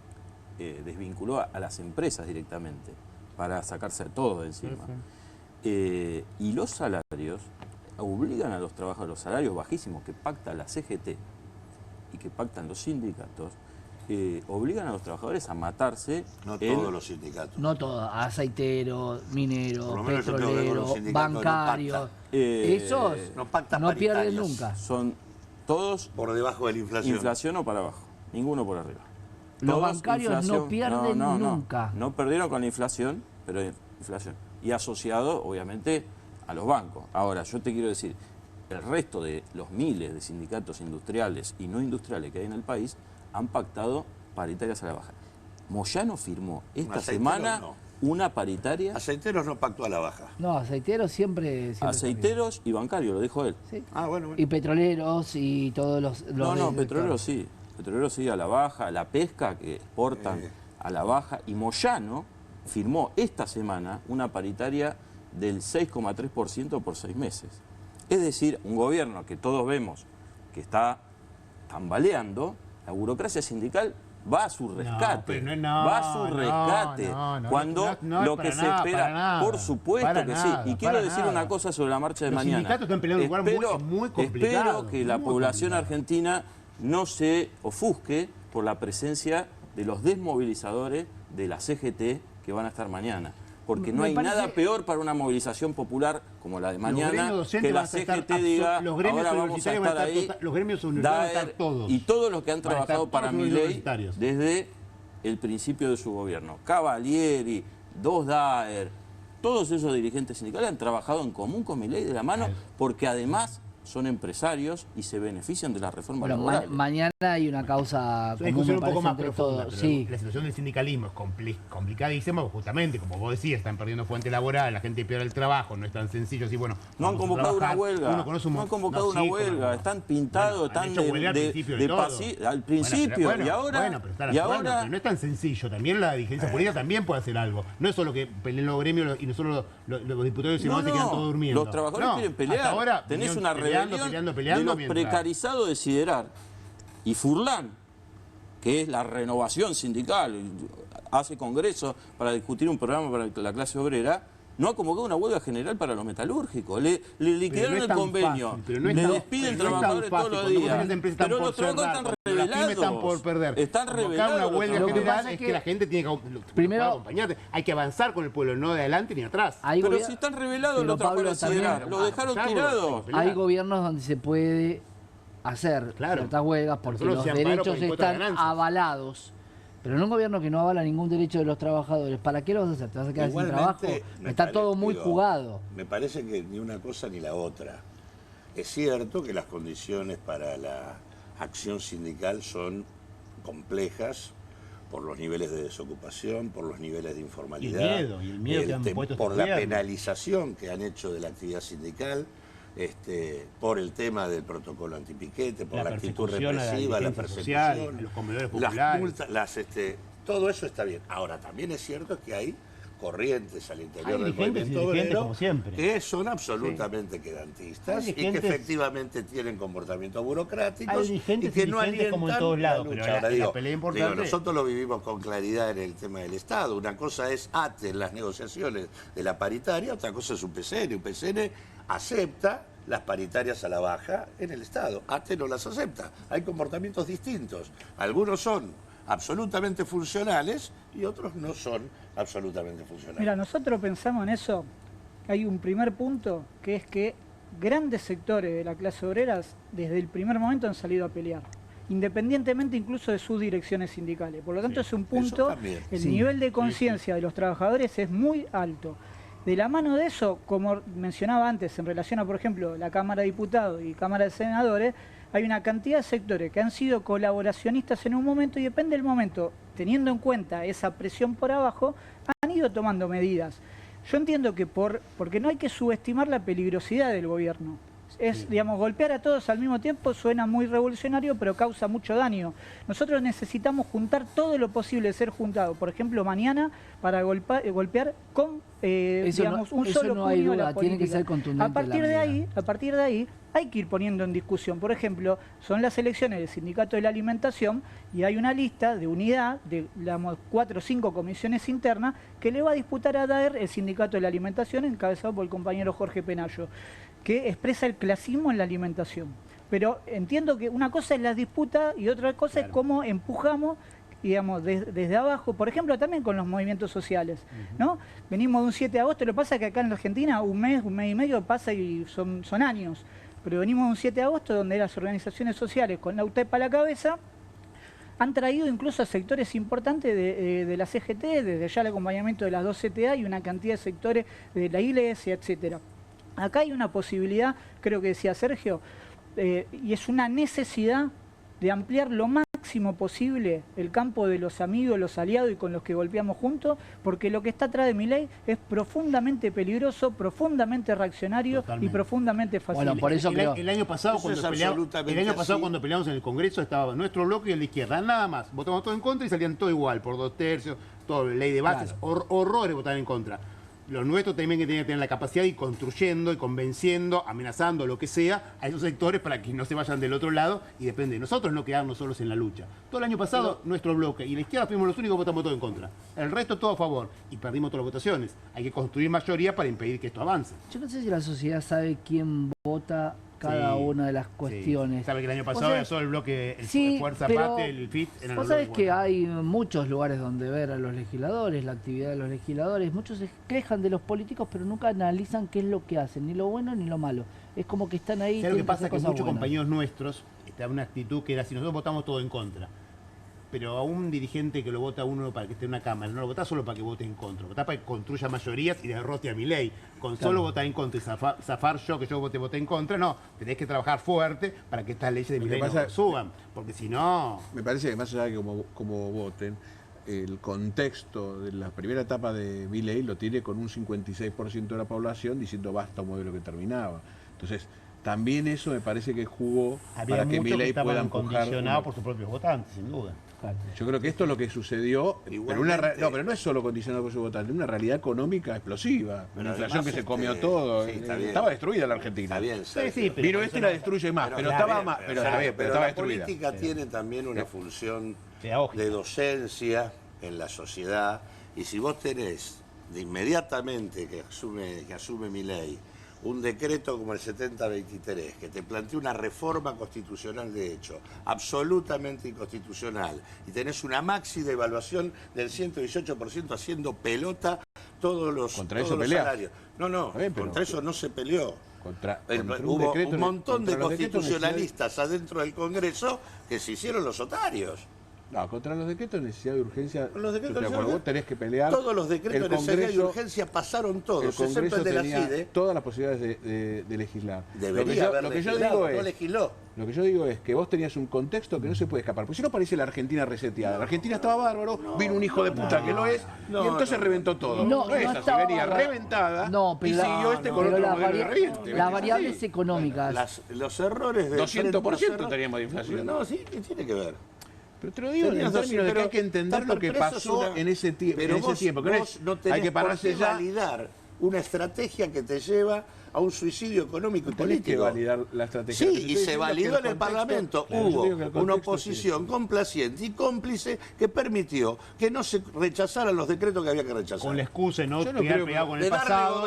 desvinculó a las empresas directamente para sacarse a todos de encima. Y los salarios obligan a los trabajadores, los salarios bajísimos que pacta la CGT y que pactan los sindicatos, obligan a los trabajadores a matarse. No todos los sindicatos. No todos, aceiteros, mineros, Por lo menos yo tengo que ver con los petroleros, sindicatos que no bancarios. pactan. Esos No pactan no pierden paritarios. nunca. Son todos Por debajo de la inflación. inflación o para abajo, ninguno por arriba. Los Todos bancarios no inflación. pierden nunca. No perdieron con la inflación, pero inflación. Y asociado, obviamente, a los bancos. Ahora, yo te quiero decir, el resto de los miles de sindicatos industriales y no industriales que hay en el país han pactado paritarias a la baja. Moyano firmó esta Aceiteros semana no. una paritaria. Aceiteros no pactó a la baja. No, aceiteros siempre Aceiteros y bancarios, lo dijo él. sí. Ah, bueno. Y petroleros y todos los No, petroleros sí. Petroleros sí a la baja, la pesca que exportan a la baja. Y Moyano firmó esta semana una paritaria del 6,3% por 6 meses. Es decir, un gobierno que todos vemos que está tambaleando, la burocracia sindical va a su rescate. Va a su rescate. Cuando lo que se espera, por supuesto que sí. Y quiero decir una cosa sobre la marcha de mañana. Los sindicatos están peleando en un lugar muy complicado. Espero que la población argentina no se ofusque por la presencia de los desmovilizadores de la CGT que van a estar mañana. Porque no hay nada peor para una movilización popular como la de mañana que la CGT diga, ahora vamos a estar ahí, los gremios universitarios van a estar todos. Y todos los que han trabajado para Milei universitarios desde el principio de su gobierno. Cavalieri, Dos Daer, todos esos dirigentes sindicales han trabajado en común con Milei de la mano porque además son empresarios y se benefician de la reforma laboral. Mañana hay una causa común, discusión un me poco parece, más entre profunda, todos. pero Sí. la situación del sindicalismo es complicadísima, justamente, como vos decías, están perdiendo fuente laboral, la gente pierde el trabajo, no es tan sencillo así, bueno. No han convocado una huelga, no han convocado una sí, huelga, están pintados, están al principio, bueno, y ahora, pero no es tan sencillo, también la dirigencia política también puede hacer algo, no es solo que peleen los gremios y nosotros los diputados y senadores se quedan todos durmiendo. Los trabajadores quieren pelear, hasta ahora tenés una rebelión de los precarizados de Siderar y Furlan, que es la renovación sindical, hace congreso para discutir un programa para la clase obrera, no ha convocado una huelga general para los metalúrgicos. Le liquidaron el convenio, le despiden trabajadores todos los días. Pero los trabajadores están revelados. Están por perder. Están revelados. Una huelga general es que la gente tiene que primero acompañarte. Hay que avanzar con el pueblo, no de adelante ni atrás. Pero si están revelados los trabajadores de Siderar, los dejaron tirados. Hay gobiernos donde se puede hacer ciertas huelgas porque los derechos están avalados. Pero en un gobierno que no avala ningún derecho de los trabajadores, ¿para qué lo vas a hacer? ¿Te vas a quedar sin trabajo? Está todo muy jugado. Me parece que ni una cosa ni la otra. Es cierto que las condiciones para la acción sindical son complejas por los niveles de desocupación, por los niveles de informalidad, y el miedo que han puesto por la penalización que han hecho de la actividad sindical, por el tema del protocolo antipiquete, por la actitud represiva, la persecución, los comedores las multas, todo eso está bien. Ahora, también es cierto que hay corrientes al interior del movimiento obrero que son absolutamente quedantistas y que efectivamente tienen comportamientos burocráticos y que no alientan como en todos lados, la lucha. pero Ahora, la pelea importante... nosotros lo vivimos con claridad en el tema del Estado. Una cosa es ATE en las negociaciones de la paritaria, otra cosa es UPCN. UPCN acepta las paritarias a la baja en el Estado. ATE no las acepta. Hay comportamientos distintos. Algunos son absolutamente funcionales y otros no son absolutamente funcionales. Mira, nosotros pensamos en eso. Hay un primer punto que es que grandes sectores de la clase obrera desde el primer momento han salido a pelear, independientemente incluso de sus direcciones sindicales. Por lo tanto, es un punto, el nivel de conciencia de los trabajadores es muy alto. De la mano de eso, como mencionaba antes, en relación a, por ejemplo, la Cámara de Diputados y Cámara de Senadores, hay una cantidad de sectores que han sido colaboracionistas en un momento y depende del momento, teniendo en cuenta esa presión por abajo, han ido tomando medidas. Yo entiendo que porque no hay que subestimar la peligrosidad del gobierno. Digamos, golpear a todos al mismo tiempo suena muy revolucionario, pero causa mucho daño. Nosotros necesitamos juntar todo lo posible, ser juntados. Por ejemplo, mañana, para golpear con digamos, un solo puño la política. Tiene que ser contundente. A partir de ahí, hay que ir poniendo en discusión. Por ejemplo, son las elecciones del Sindicato de la Alimentación y hay una lista de unidad de 4 o 5 comisiones internas que le va a disputar a DAER el Sindicato de la Alimentación, encabezado por el compañero Jorge Penayo, que expresa el clasismo en la alimentación. Pero entiendo que una cosa es la disputa y otra cosa es cómo empujamos, digamos, desde abajo, por ejemplo, también con los movimientos sociales, ¿no? Venimos de un 7 de agosto, lo que pasa es que acá en la Argentina un mes y medio pasa y son años, pero venimos de un 7 de agosto donde las organizaciones sociales con la UTEP a la cabeza han traído incluso a sectores importantes de la CGT, desde ya el acompañamiento de las 2 CTA y una cantidad de sectores de la iglesia, etcétera. Acá hay una posibilidad, creo que decía Sergio, y es una necesidad de ampliar lo máximo posible el campo de los amigos, los aliados y con los que golpeamos juntos, porque lo que está atrás de Milei es profundamente peligroso, profundamente reaccionario y profundamente fascista. Bueno, por eso el año pasado, cuando peleamos en el Congreso, estaba nuestro bloque y el de izquierda, nada más. Votamos todo en contra y salían todo igual, por 2/3, todo, ley de bases, horrores votar en contra. Los nuestros también que tienen que tener la capacidad de ir construyendo y convenciendo, amenazando, lo que sea, a esos sectores para que no se vayan del otro lado y depende de nosotros no quedarnos solos en la lucha. Todo el año pasado, nuestro bloque y la izquierda fuimos los únicos que votamos todo en contra. El resto todo a favor y perdimos todas las votaciones. Hay que construir mayoría para impedir que esto avance. Yo no sé si la sociedad sabe quién vota cada una de las cuestiones. Sí. Sabe que el año pasado era solo el bloque, Fuerza Patria, el FIT. Vos sabés que hay muchos lugares donde ver a los legisladores, la actividad de los legisladores. Muchos se quejan de los políticos, pero nunca analizan qué es lo que hacen, ni lo bueno ni lo malo. Es como que están ahí. Lo que pasa es que muchos compañeros nuestros están en una actitud que era si nosotros votamos todo en contra. Pero a un dirigente que lo vota uno para que esté en una cámara, no lo vota solo para que vote en contra, vota para que construya mayorías y derrote a Milei. Con solo votar en contra y zafar yo que yo voté en contra, no, tenés que trabajar fuerte para que estas leyes de Milei no suban, porque si no... Me parece que más allá de como voten, el contexto de la primera etapa de Milei lo tiene con un 56% de la población diciendo basta un modelo que terminaba. Entonces, también eso me parece que jugó para que Milei pueda empujar... condicionado por sus propios votantes, sin duda. Yo creo que esto es lo que sucedió, pero no es solo condicionado por su votante, una realidad económica explosiva, una inflación que se comió todo, estaba destruida la Argentina. Está bien, vino y la destruye más, pero estaba la destruida. política tiene también una función de docencia en la sociedad, y si vos tenés de inmediatamente que asume Milei un decreto como el 7023, que te plantea una reforma constitucional de hecho, absolutamente inconstitucional, y tenés una maxi de evaluación del 118% haciendo pelota todos los salarios. No, contra eso no se peleó. Hubo un montón de constitucionalistas adentro del Congreso que se hicieron los otarios. No, contra los decretos de necesidad de urgencia, los decretos vos tenés que pelear. Todos los decretos de necesidad de urgencia pasaron todos, excepto el de la tenía CIDE. Todas las posibilidades de legislar. Debería haber legislado, no legisló. Lo que yo digo es que vos tenías un contexto que no se puede escapar, porque si no parece la Argentina reseteada. La Argentina estaba bárbaro, vino un hijo de puta que lo es, y entonces reventó todo. No es así, venía reventada y siguió con otro modelo de reviente. Las variables económicas. Los errores de 200% teníamos de inflación. No, sí, ¿qué tiene que ver? Pero te lo digo en términos de que hay que entender lo que pasó en ese tiempo. Vos no tenés hay que pararse ya. Validar una estrategia que te lleva a un suicidio económico y político. Que validar la estrategia. Sí, y se validó en el Parlamento. Hubo una oposición complaciente y cómplice que permitió que no se rechazaran los decretos que había que rechazar. Con la excusa de no quedar pegado con el pasado.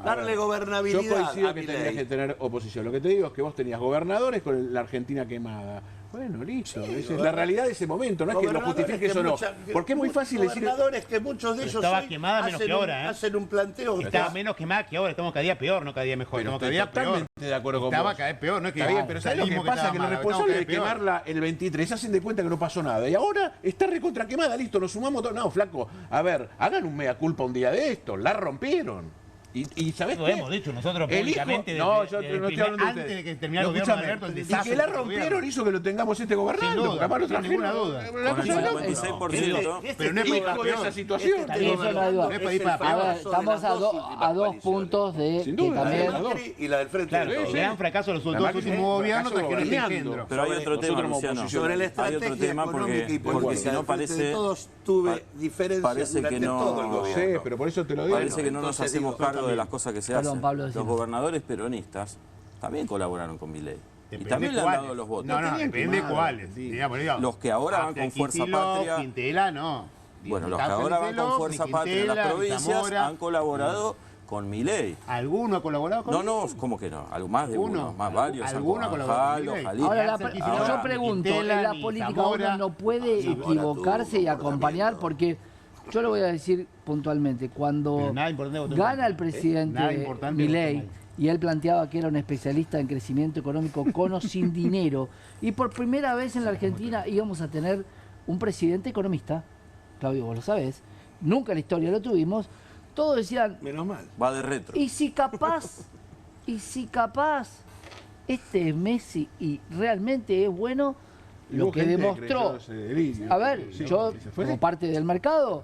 Darle gobernabilidad. Yo coincido que tenías que tener oposición. Lo que te digo es que vos tenías gobernadores con la Argentina quemada. Bueno, listo. Sí, esa es la realidad de ese momento, no es que lo justifiques o no. Porque es muy fácil decir... Gobernadores que muchos de ellos estaba quemada menos que ahora, hacen un planteo... Estaba menos quemada que ahora, estamos cada día peor, no cada día mejor. Estamos cada día totalmente de acuerdo con vos. Estaba cada vez peor, no es que... Está bien, pero ¿sabes lo que pasa? Que los responsables de quemarla el 23 se hacen de cuenta que no pasó nada. Y ahora está recontra quemada, listo, nos sumamos todos. No, flaco, a ver, hagan un mea culpa un día de esto, la rompieron. Y ¿sabés lo hemos dicho nosotros públicamente no, yo no estoy hablando antes de que terminara el gobierno de Alberto, el desastre. Y que la rompieron hizo que lo tengamos gobernando. Sin duda, no hay ninguna duda. Con el 56%. Pero no es hijo de esa situación. Estamos a 2 puntos de que también... Y la del Frente. Claro, el gran fracaso de los dos últimos gobiernos trajeron el centro. Pero hay otro tema, Luciano. Sobre la estrategia económica y política, si no parece... Todos tuve diferencias durante todo el gobierno. Sí, pero por eso te lo digo. Parece que no nos hacemos cargo de las cosas que se hacen. Pablo, los gobernadores peronistas también colaboraron con Milei. Y también le han dado los votos. No, depende cuáles. Los que ahora van con Fuerza Patria... Quintela, no. Bueno, los que ahora van con Fuerza Patria en las provincias han colaborado con Milei. ¿Alguno ha colaborado con No, ¿cómo que no? Más de uno, más varios. ¿Alguno ha colaborado con Milei? Ahora, yo pregunto, en la política uno no puede equivocarse y acompañar, porque yo lo voy a decir puntualmente, cuando gana el presidente Milei, y él planteaba que era un especialista en crecimiento económico con o sin dinero, y por primera vez en la Argentina íbamos a tener un presidente economista, Claudio, vos lo sabés, nunca en la historia lo tuvimos, todos decían, menos mal, va de retro. y si capaz, este es Messi y realmente es bueno, lo que demostró. A ver, yo como parte del mercado,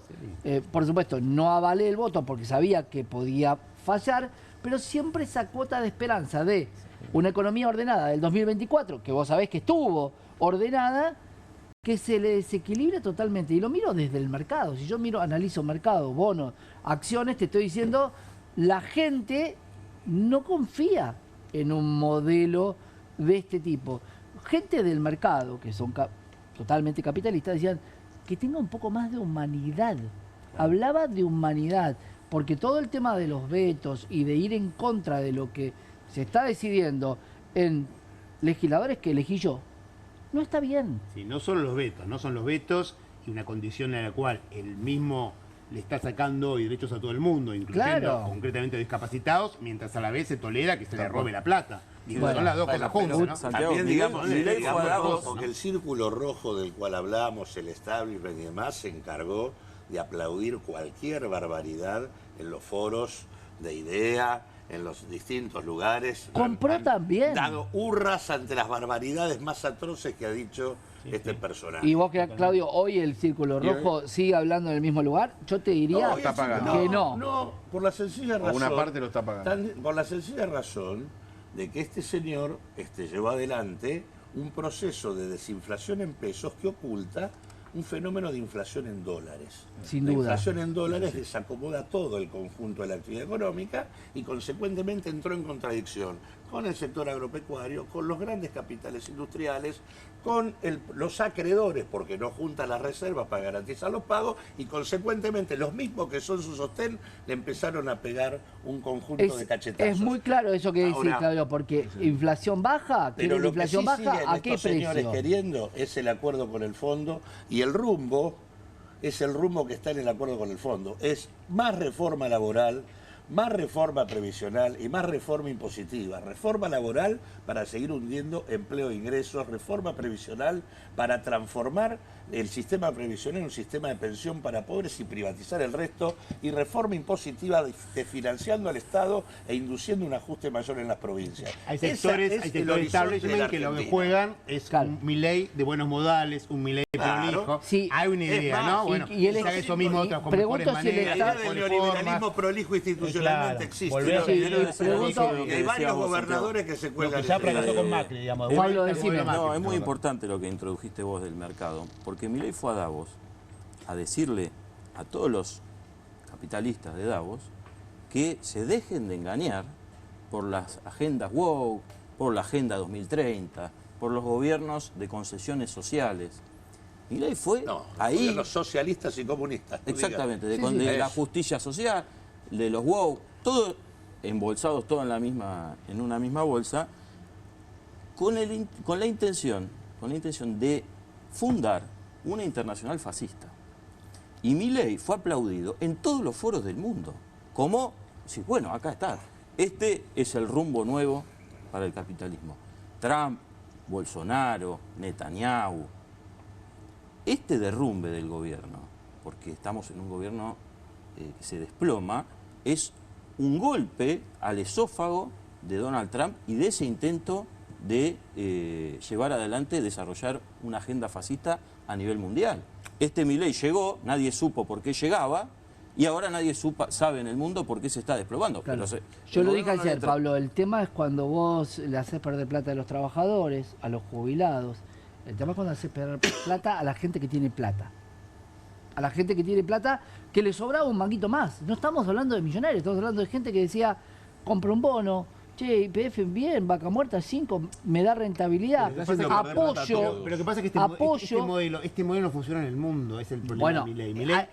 por supuesto, no avalé el voto porque sabía que podía fallar, pero siempre esa cuota de esperanza de una economía ordenada del 2024, que vos sabés que estuvo ordenada, que se le desequilibra totalmente. Y lo miro desde el mercado. Si yo analizo mercado, bonos, acciones, te estoy diciendo, la gente no confía en un modelo de este tipo. Gente del mercado, que son totalmente capitalistas, decían que tenga un poco más de humanidad. Hablaba de humanidad, porque todo el tema de los vetos y de ir en contra de lo que se está decidiendo en legisladores que elegí yo, no está bien. Sí, no solo los vetos, no son los vetos y una condición en la cual el mismo le está sacando derechos a todo el mundo, incluyendo concretamente a discapacitados, mientras a la vez se tolera que se le robe la plata. Y son las dos cosas juntas, ¿no? Santiago, también digamos porque el círculo rojo del cual hablamos, el establishment y demás, se encargó de aplaudir cualquier barbaridad en los foros de idea, en los distintos lugares. Compró también. Dado hurras ante las barbaridades más atroces que ha dicho este personaje. Y vos, Claudio, hoy el Círculo Rojo sigue hablando en el mismo lugar, yo te diría que no. No, por la sencilla razón. Una parte lo está pagando. Por la sencilla razón de que este señor llevó adelante un proceso de desinflación en pesos que oculta un fenómeno de inflación en dólares. Sin duda. La duda. inflación en dólares desacomoda todo el conjunto de la actividad económica y consecuentemente entró en contradicción con el sector agropecuario, con los grandes capitales industriales, con los acreedores, porque no juntan las reservas para garantizar los pagos, y consecuentemente los mismos que son su sostén le empezaron a pegar un conjunto de cachetazos. Es muy claro eso que dice Claudio, porque inflación baja, pero lo inflación que sí baja, ¿a qué precio? Señores queriendo es el acuerdo con el fondo, y el rumbo es el rumbo que está en el acuerdo con el fondo. Es más reforma laboral, más reforma previsional y más reforma impositiva. Reforma laboral para seguir hundiendo empleo e ingresos, reforma previsional para transformar el sistema previsional en un sistema de pensión para pobres y privatizar el resto, y reforma impositiva financiando al Estado e induciendo un ajuste mayor en las provincias. Hay sectores establishment que lo que juegan es un Milei de buenos modales, un Milei prolijo. Sí. Hay una idea, ¿no? Bueno, y él haga eso mismo otras con mejores maneras. La idea del neoliberalismo prolijo institucionalmente existe. Y hay varios gobernadores que se cuelgan. Ya fracasó con Macri, digamos. Pablo, decime. No, es muy importante lo que introdujiste vos del mercado, porque Milei fue a Davos a decirle a todos los capitalistas de Davos que se dejen de engañar por las agendas woke, por la Agenda 2030, por los gobiernos de concesiones sociales. Milei fue ahí... los socialistas y comunistas. Exactamente, de la justicia social, de los woke, todos embolsados todos en una misma bolsa, con la intención de fundar una internacional fascista. Y Milei fue aplaudido en todos los foros del mundo, como, sí, bueno, acá está, este es el rumbo nuevo para el capitalismo. Trump, Bolsonaro, Netanyahu, este derrumbe del gobierno, porque estamos en un gobierno que se desploma, es un golpe al esófago de Donald Trump y de ese intento de llevar adelante, desarrollar una agenda fascista a nivel mundial. Este Milei llegó, nadie supo por qué llegaba, y ahora nadie sabe en el mundo por qué se está desplomando. Claro. Pero yo lo dije ayer, Pablo, el tema es cuando vos le haces perder plata a los trabajadores, a los jubilados. El tema es cuando haces perder plata a la gente que tiene plata. A la gente que tiene plata, que le sobraba un manguito más. No estamos hablando de millonarios, estamos hablando de gente que decía, compro un bono, che, YPF bien, Vaca Muerta 5, me da rentabilidad, apoyo. Pero lo que pasa es que este modelo no funciona en el mundo, es el problema de Milei. Milei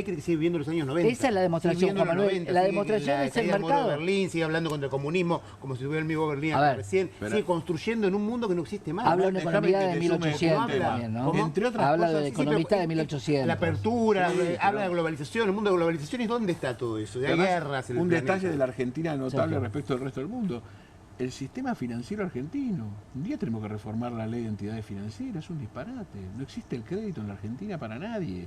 cree que sigue viviendo los años 90. Esa es la demostración, Juan Manuel. La demostración es el mercado. De Berlín, sigue hablando contra el comunismo, como si tuviera el mismo Berlín recién. Sigue construyendo en un mundo que no existe más. Habla de una economía de 1800 también, ¿no? Entre otras habla cosas, de economista de 1800. La apertura, habla de globalización, el mundo de globalización, ¿y dónde está todo eso? De guerras. Un detalle de la Argentina notable respecto al resto del mundo. El sistema financiero argentino. Un día tenemos que reformar la ley de entidades financieras, es un disparate. No existe el crédito en la Argentina para nadie.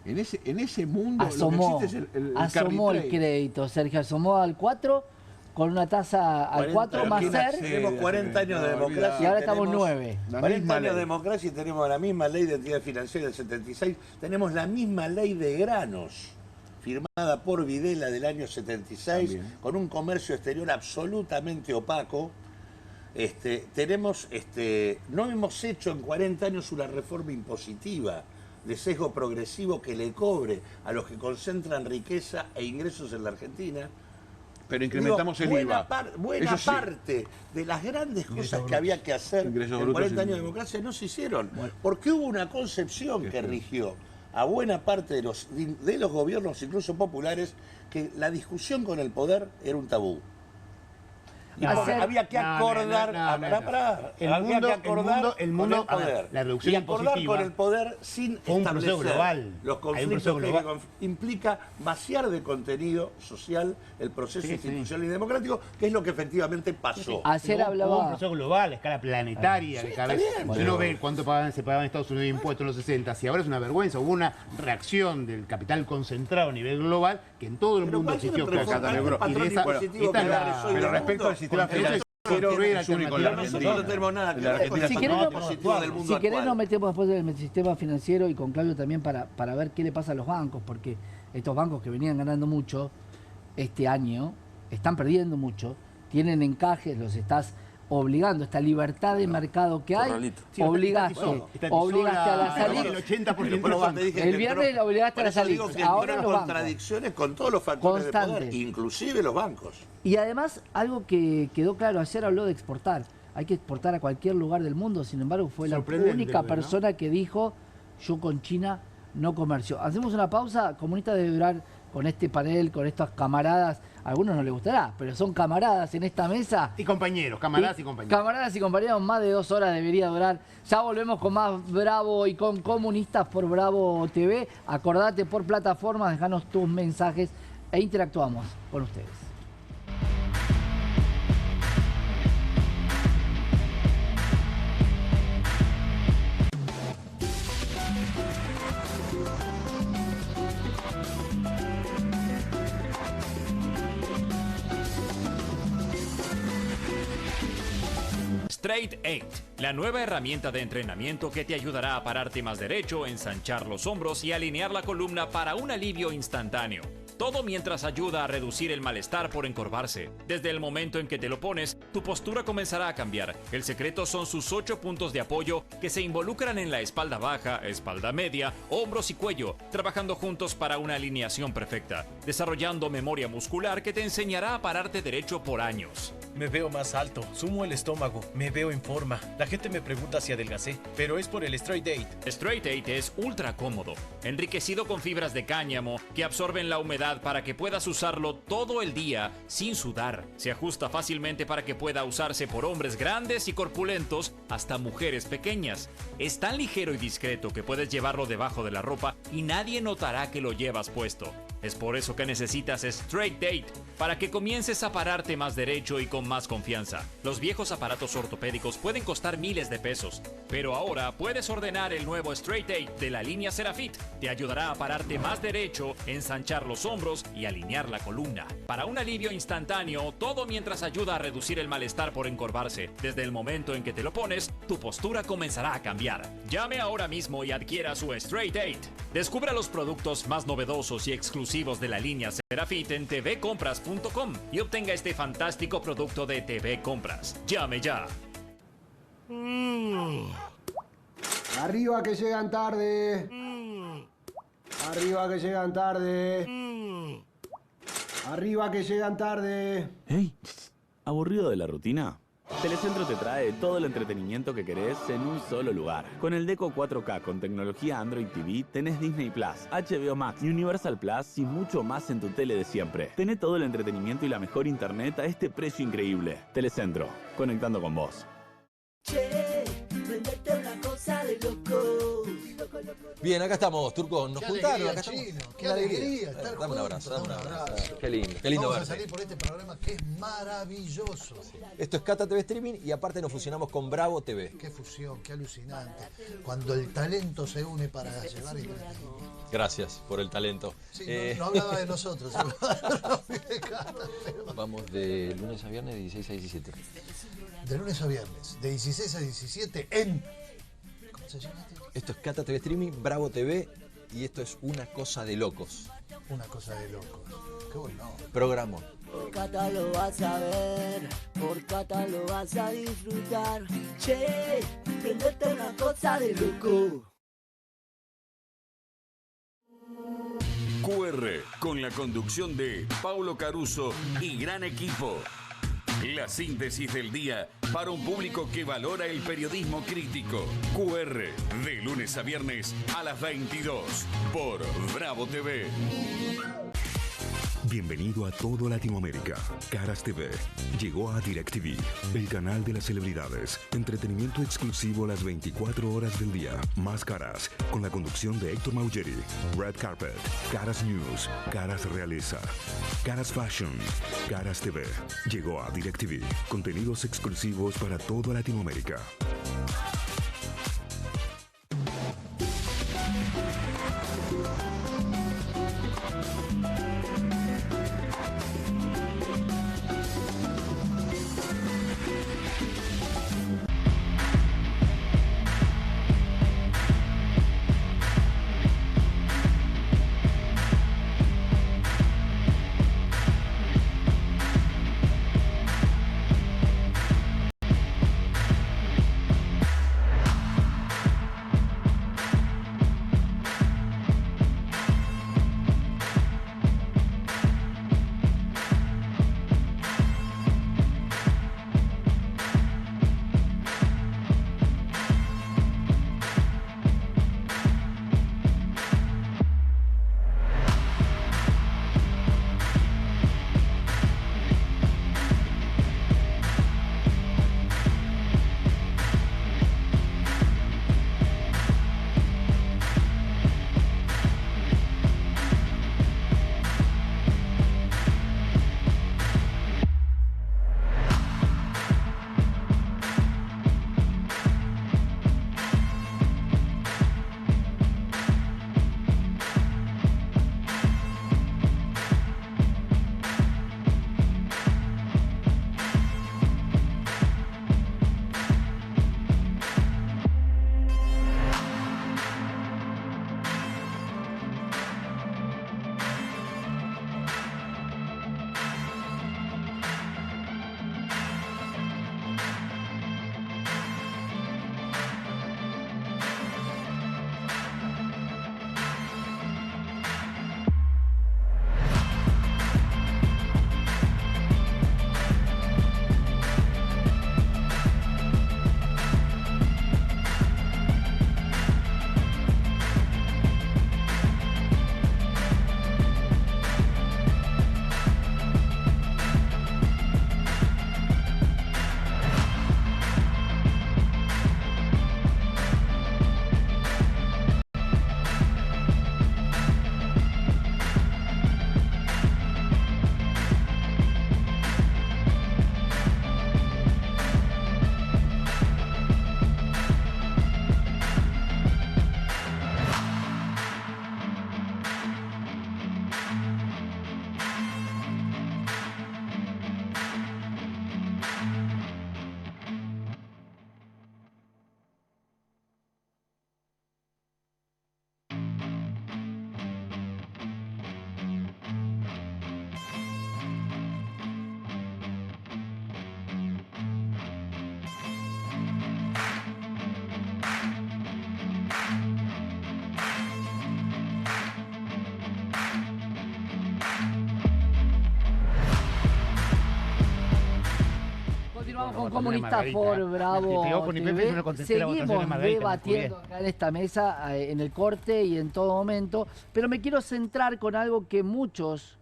En ese mundo asomó, lo que existe es el asomó el crédito, Sergio, asomó al 4 con una tasa al 4 más ser. Tenemos 40 años de democracia. Y ahora estamos 9. 40 años de democracia y tenemos la misma ley de entidades financieras del 76. Tenemos la misma ley de granos, firmada por Videla del año 76, también, con un comercio exterior absolutamente opaco. No hemos hecho en 40 años una reforma impositiva de sesgo progresivo que le cobre a los que concentran riqueza e ingresos en la Argentina. Pero incrementamos el IVA. Buena parte de las grandes cosas que había que hacer en 40 años de democracia no se hicieron, porque hubo una concepción que rigió a buena parte de los gobiernos, incluso populares, que la discusión con el poder era un tabú. Había que acordar, el mundo, con el poder. La reducción y acordar con el poder sin establecer global. Los conflictos que implica vaciar de contenido social el proceso institucional y democrático, que es lo que efectivamente pasó. Ayer hablaba... un proceso global, a escala planetaria. Sí, que cada vez, si uno ve cuánto se pagaban en Estados Unidos de impuestos en los 60, si ahora es una vergüenza, hubo una reacción del capital concentrado a nivel global que en todo el mundo existió. Pero respecto al sistema financiero, no tenemos nada que ver. Si querés nos metemos después del sistema financiero y con Claudio también para ver qué le pasa a los bancos, porque estos bancos que venían ganando mucho este año están perdiendo mucho, tienen encajes, los estás obligando, esta libertad de mercado que hay, obligaste a la salida. El viernes lo obligaste a la salida. Ahora los bancos. Contradicciones con todos los factores de poder, inclusive los bancos. Y además, algo que quedó claro, ayer habló de exportar. Hay que exportar a cualquier lugar del mundo, sin embargo, fue la única persona que dijo, yo con China no comercio. Hacemos una pausa, Comunista debe durar con este panel, con estas camaradas. A algunos no les gustará, pero son camaradas en esta mesa. Y compañeros, camaradas y compañeros. Camaradas y compañeros, más de 2 horas debería durar. Ya volvemos con más Bravo y con Comunistas por Bravo TV. Acordate por plataformas, dejanos tus mensajes e interactuamos con ustedes. Straight 8, la nueva herramienta de entrenamiento que te ayudará a pararte más derecho, ensanchar los hombros y alinear la columna para un alivio instantáneo. Todo mientras ayuda a reducir el malestar por encorvarse. Desde el momento en que te lo pones, tu postura comenzará a cambiar. El secreto son sus 8 puntos de apoyo que se involucran en la espalda baja, espalda media, hombros y cuello, trabajando juntos para una alineación perfecta, desarrollando memoria muscular que te enseñará a pararte derecho por años. Me veo más alto, sumo el estómago, me veo en forma. La gente me pregunta si adelgacé, pero es por el Straight 8. Straight 8 es ultra cómodo, enriquecido con fibras de cáñamo que absorben la humedad para que puedas usarlo todo el día sin sudar. Se ajusta fácilmente para que pueda usarse por hombres grandes y corpulentos hasta mujeres pequeñas. Es tan ligero y discreto que puedes llevarlo debajo de la ropa y nadie notará que lo llevas puesto. Es por eso que necesitas Straight 8, para que comiences a pararte más derecho y con más confianza. Los viejos aparatos ortopédicos pueden costar miles de pesos, pero ahora puedes ordenar el nuevo Straight 8 de la línea Serafit. Te ayudará a pararte más derecho, ensanchar los hombros y alinear la columna. Para un alivio instantáneo, todo mientras ayuda a reducir el malestar por encorvarse. Desde el momento en que te lo pones, tu postura comenzará a cambiar. Llame ahora mismo y adquiera su Straight 8. Descubra los productos más novedosos y exclusivos de la línea Serafit en tvcompras.com y obtenga este fantástico producto de TV Compras. Llame ya. Arriba que llegan tarde. Arriba que llegan tarde. Arriba que llegan tarde. Hey, ¿aburrido de la rutina? Telecentro te trae todo el entretenimiento que querés en un solo lugar. Con el Deco 4K con tecnología Android TV tenés Disney Plus, HBO Max, Universal Plus y mucho más en tu tele de siempre. Tenés todo el entretenimiento y la mejor internet a este precio increíble. Telecentro, conectando con vos. Che, prendete una cosa de loco. Bien, acá estamos, Turco. Nos Qué juntaron. alegría, Acá estamos. Chino, qué alegría estar Dame un abrazo, juntos, dame un abrazo. abrazo. Qué lindo Vamos verte. a salir por este programa que es maravilloso. Esto es Cata TV Streaming y aparte nos fusionamos con Bravo TV. Qué fusión, qué alucinante. Cuando el talento se une para llevar entretenimiento. Gracias por el talento. Sí, no hablaba de nosotros. Vamos de lunes a viernes de 16 a 17. De lunes a viernes, de 16 a 17 en... ¿Cómo se llama? Esto es Cata TV Streaming, Bravo TV y esto es Una Cosa de Locos. Una cosa de locos. Qué bueno. Programa. Por Cata lo vas a ver, por Cata lo vas a disfrutar. Che, prendete una cosa de loco. QR, con la conducción de Paulo Caruso y gran equipo. La síntesis del día para un público que valora el periodismo crítico. QR, de lunes a viernes a las 22 por Bravo TV. Bienvenido a todo Latinoamérica. Caras TV llegó a DirecTV, el canal de las celebridades. Entretenimiento exclusivo las 24 horas del día. Más Caras, con la conducción de Héctor Maugeri. Red Carpet, Caras News, Caras Realeza, Caras Fashion, Caras TV. Llegó a DirecTV. Contenidos exclusivos para toda Latinoamérica. Comunistas por Bravo TV. Seguimos debatiendo acá en esta mesa, en el corte y en todo momento, pero me quiero centrar con algo que muchos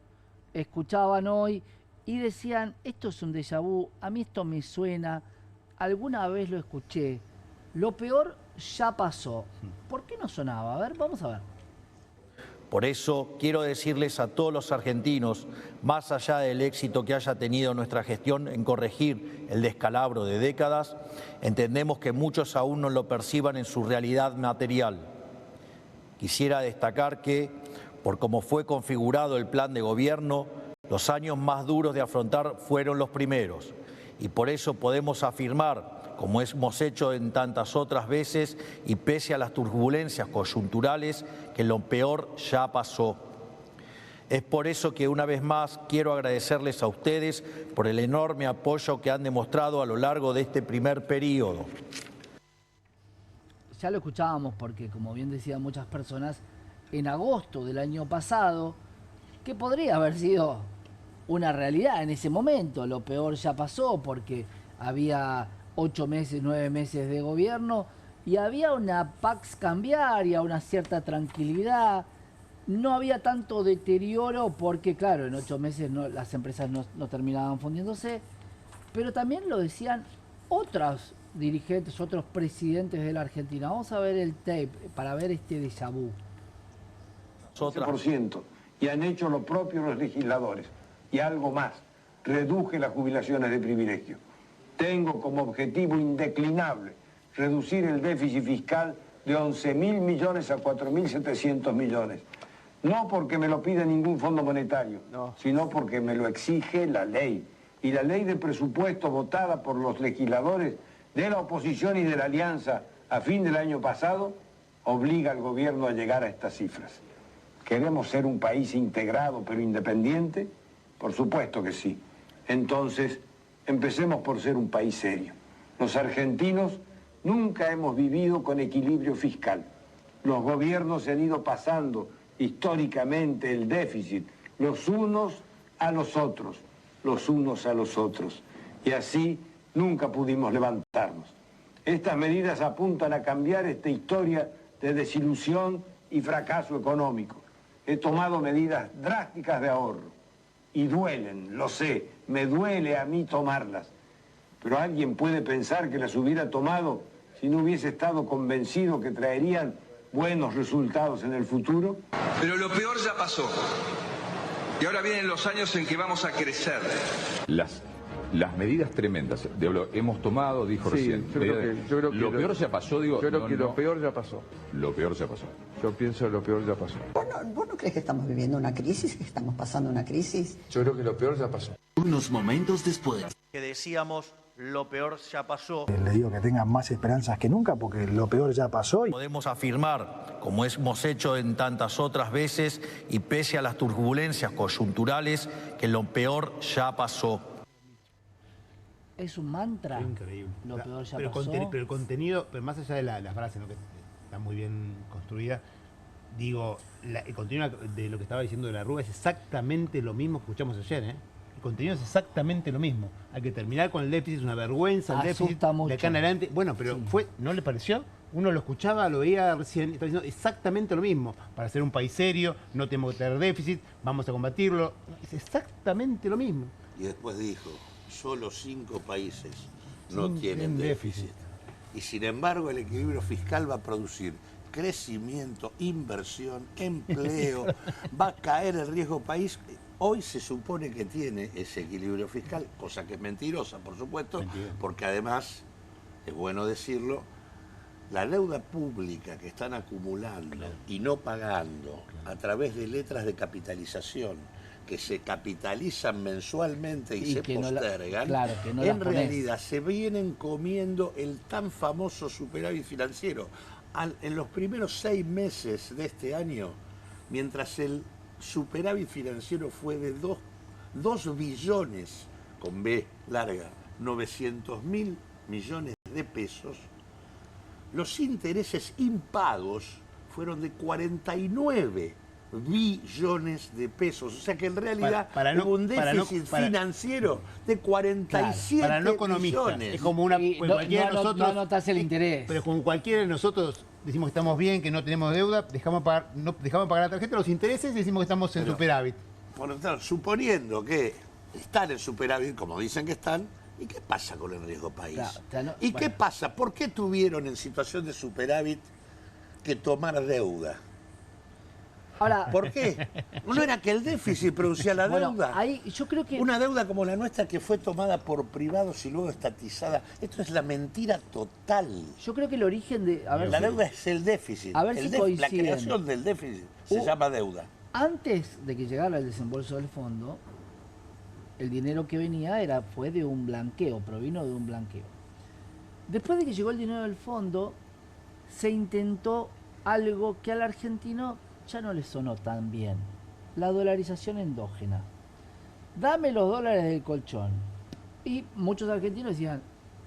escuchaban hoy y decían, esto es un déjà vu, a mí esto me suena, alguna vez lo escuché, lo peor ya pasó. ¿Por qué no sonaba? A ver, vamos a ver. Por eso quiero decirles a todos los argentinos, más allá del éxito que haya tenido nuestra gestión en corregir el descalabro de décadas, entendemos que muchos aún no lo perciban en su realidad material. Quisiera destacar que, por cómo fue configurado el plan de gobierno, los años más duros de afrontar fueron los primeros, y por eso podemos afirmar, como hemos hecho en tantas otras veces y pese a las turbulencias coyunturales, que lo peor ya pasó. Es por eso que una vez más quiero agradecerles a ustedes por el enorme apoyo que han demostrado a lo largo de este primer periodo. Ya lo escuchábamos porque, como bien decían muchas personas, en agosto del año pasado, que podría haber sido una realidad en ese momento, lo peor ya pasó porque había 8 meses, 9 meses de gobierno y había una pax cambiaria, una cierta tranquilidad, no había tanto deterioro porque claro, en 8 meses las empresas no terminaban fundiéndose, pero también lo decían otros dirigentes, otros presidentes de la Argentina. Vamos a ver el tape para ver este déjà vu. 12%, y han hecho lo propio los legisladores, y algo más, reduje las jubilaciones de privilegio. Tengo como objetivo indeclinable reducir el déficit fiscal de 11.000 millones a 4.700 millones. No porque me lo pida ningún fondo monetario, sino porque me lo exige la ley. Y la ley de presupuesto votada por los legisladores de la oposición y de la alianza a fin del año pasado obliga al gobierno a llegar a estas cifras. ¿Queremos ser un país integrado pero independiente? Por supuesto que sí. Entonces, empecemos por ser un país serio. Los argentinos nunca hemos vivido con equilibrio fiscal. Los gobiernos han ido pasando históricamente el déficit los unos a los otros, los unos a los otros. Y así nunca pudimos levantarnos. Estas medidas apuntan a cambiar esta historia de desilusión y fracaso económico. He tomado medidas drásticas de ahorro y duelen, lo sé, me duele a mí tomarlas. Pero alguien puede pensar que las hubiera tomado si no hubiese estado convencido que traerían buenos resultados en el futuro. Pero lo peor ya pasó. Y ahora vienen los años en que vamos a crecer. Las medidas tremendas, hemos tomado, dijo recién. Lo peor ya pasó, digo. Yo creo que lo peor ya pasó. Lo peor ya pasó. Yo pienso que lo peor ya pasó. ¿Vos no crees que estamos viviendo una crisis, que estamos pasando una crisis? Yo creo que lo peor ya pasó. Unos momentos después. Que decíamos, lo peor ya pasó. Le digo que tengan más esperanzas que nunca porque lo peor ya pasó. Podemos afirmar, como hemos hecho en tantas otras veces y pese a las turbulencias coyunturales, que lo peor ya pasó. Es un mantra. Increíble. Lo peor ya pero pasó. Pero el contenido, pero más allá de la frase, ¿no? Que está muy bien construida, digo, el contenido de lo que estaba diciendo de la Rúa es exactamente lo mismo que escuchamos ayer, ¿eh? El contenido es exactamente lo mismo. Hay que terminar con el déficit, es una vergüenza el déficit de acá en adelante. Bueno, pero ¿no le pareció? Uno lo escuchaba, lo veía recién, estaba diciendo exactamente lo mismo. Para ser un país serio, no tenemos que tener déficit, vamos a combatirlo. Es exactamente lo mismo. Y después dijo, solo 5 países no tienen déficit. Y sin embargo el equilibrio fiscal va a producir crecimiento, inversión, empleo, va a caer el riesgo país. Hoy se supone que tiene ese equilibrio fiscal, cosa que es mentirosa, por supuesto, porque además, es bueno decirlo, la deuda pública que están acumulando y no pagando a través de letras de capitalización que se capitalizan mensualmente y se postergan, en realidad se vienen comiendo el tan famoso superávit financiero. En los primeros 6 meses de este año, mientras el superávit financiero fue de 2 billones, con B larga, 900.000 millones de pesos, los intereses impagos fueron de 49 billones de pesos. O sea que en realidad Para no- hubo un para no- déficit para- financiero de 47 para no economistas, billones. es como una... Y cualquiera de nosotros, no anotás el interés. pero con cualquiera de nosotros decimos que estamos bien, que no tenemos deuda, dejamos pagar la tarjeta, los intereses y decimos que estamos en Pero- superávit. Por lo tanto, suponiendo que están en superávit, como dicen que están, ¿y qué pasa con el riesgo país? ¿Y qué pasa? ¿Por qué tuvieron en situación de superávit que tomar deuda? Ahora, ¿por qué? ¿No era que el déficit producía la Bueno, deuda? ahí yo creo que... Una deuda como la nuestra que fue tomada por privados y luego estatizada. Esto es la mentira total. Yo creo que el origen de... La deuda es el déficit. A ver si La coinciden. creación del déficit se llama deuda. Antes de que llegara el desembolso del fondo, el dinero que venía fue de un blanqueo, provino de un blanqueo. Después de que llegó el dinero del fondo, se intentó algo que al argentino ya no le sonó tan bien. La dolarización endógena. Dame los dólares del colchón. Y muchos argentinos decían,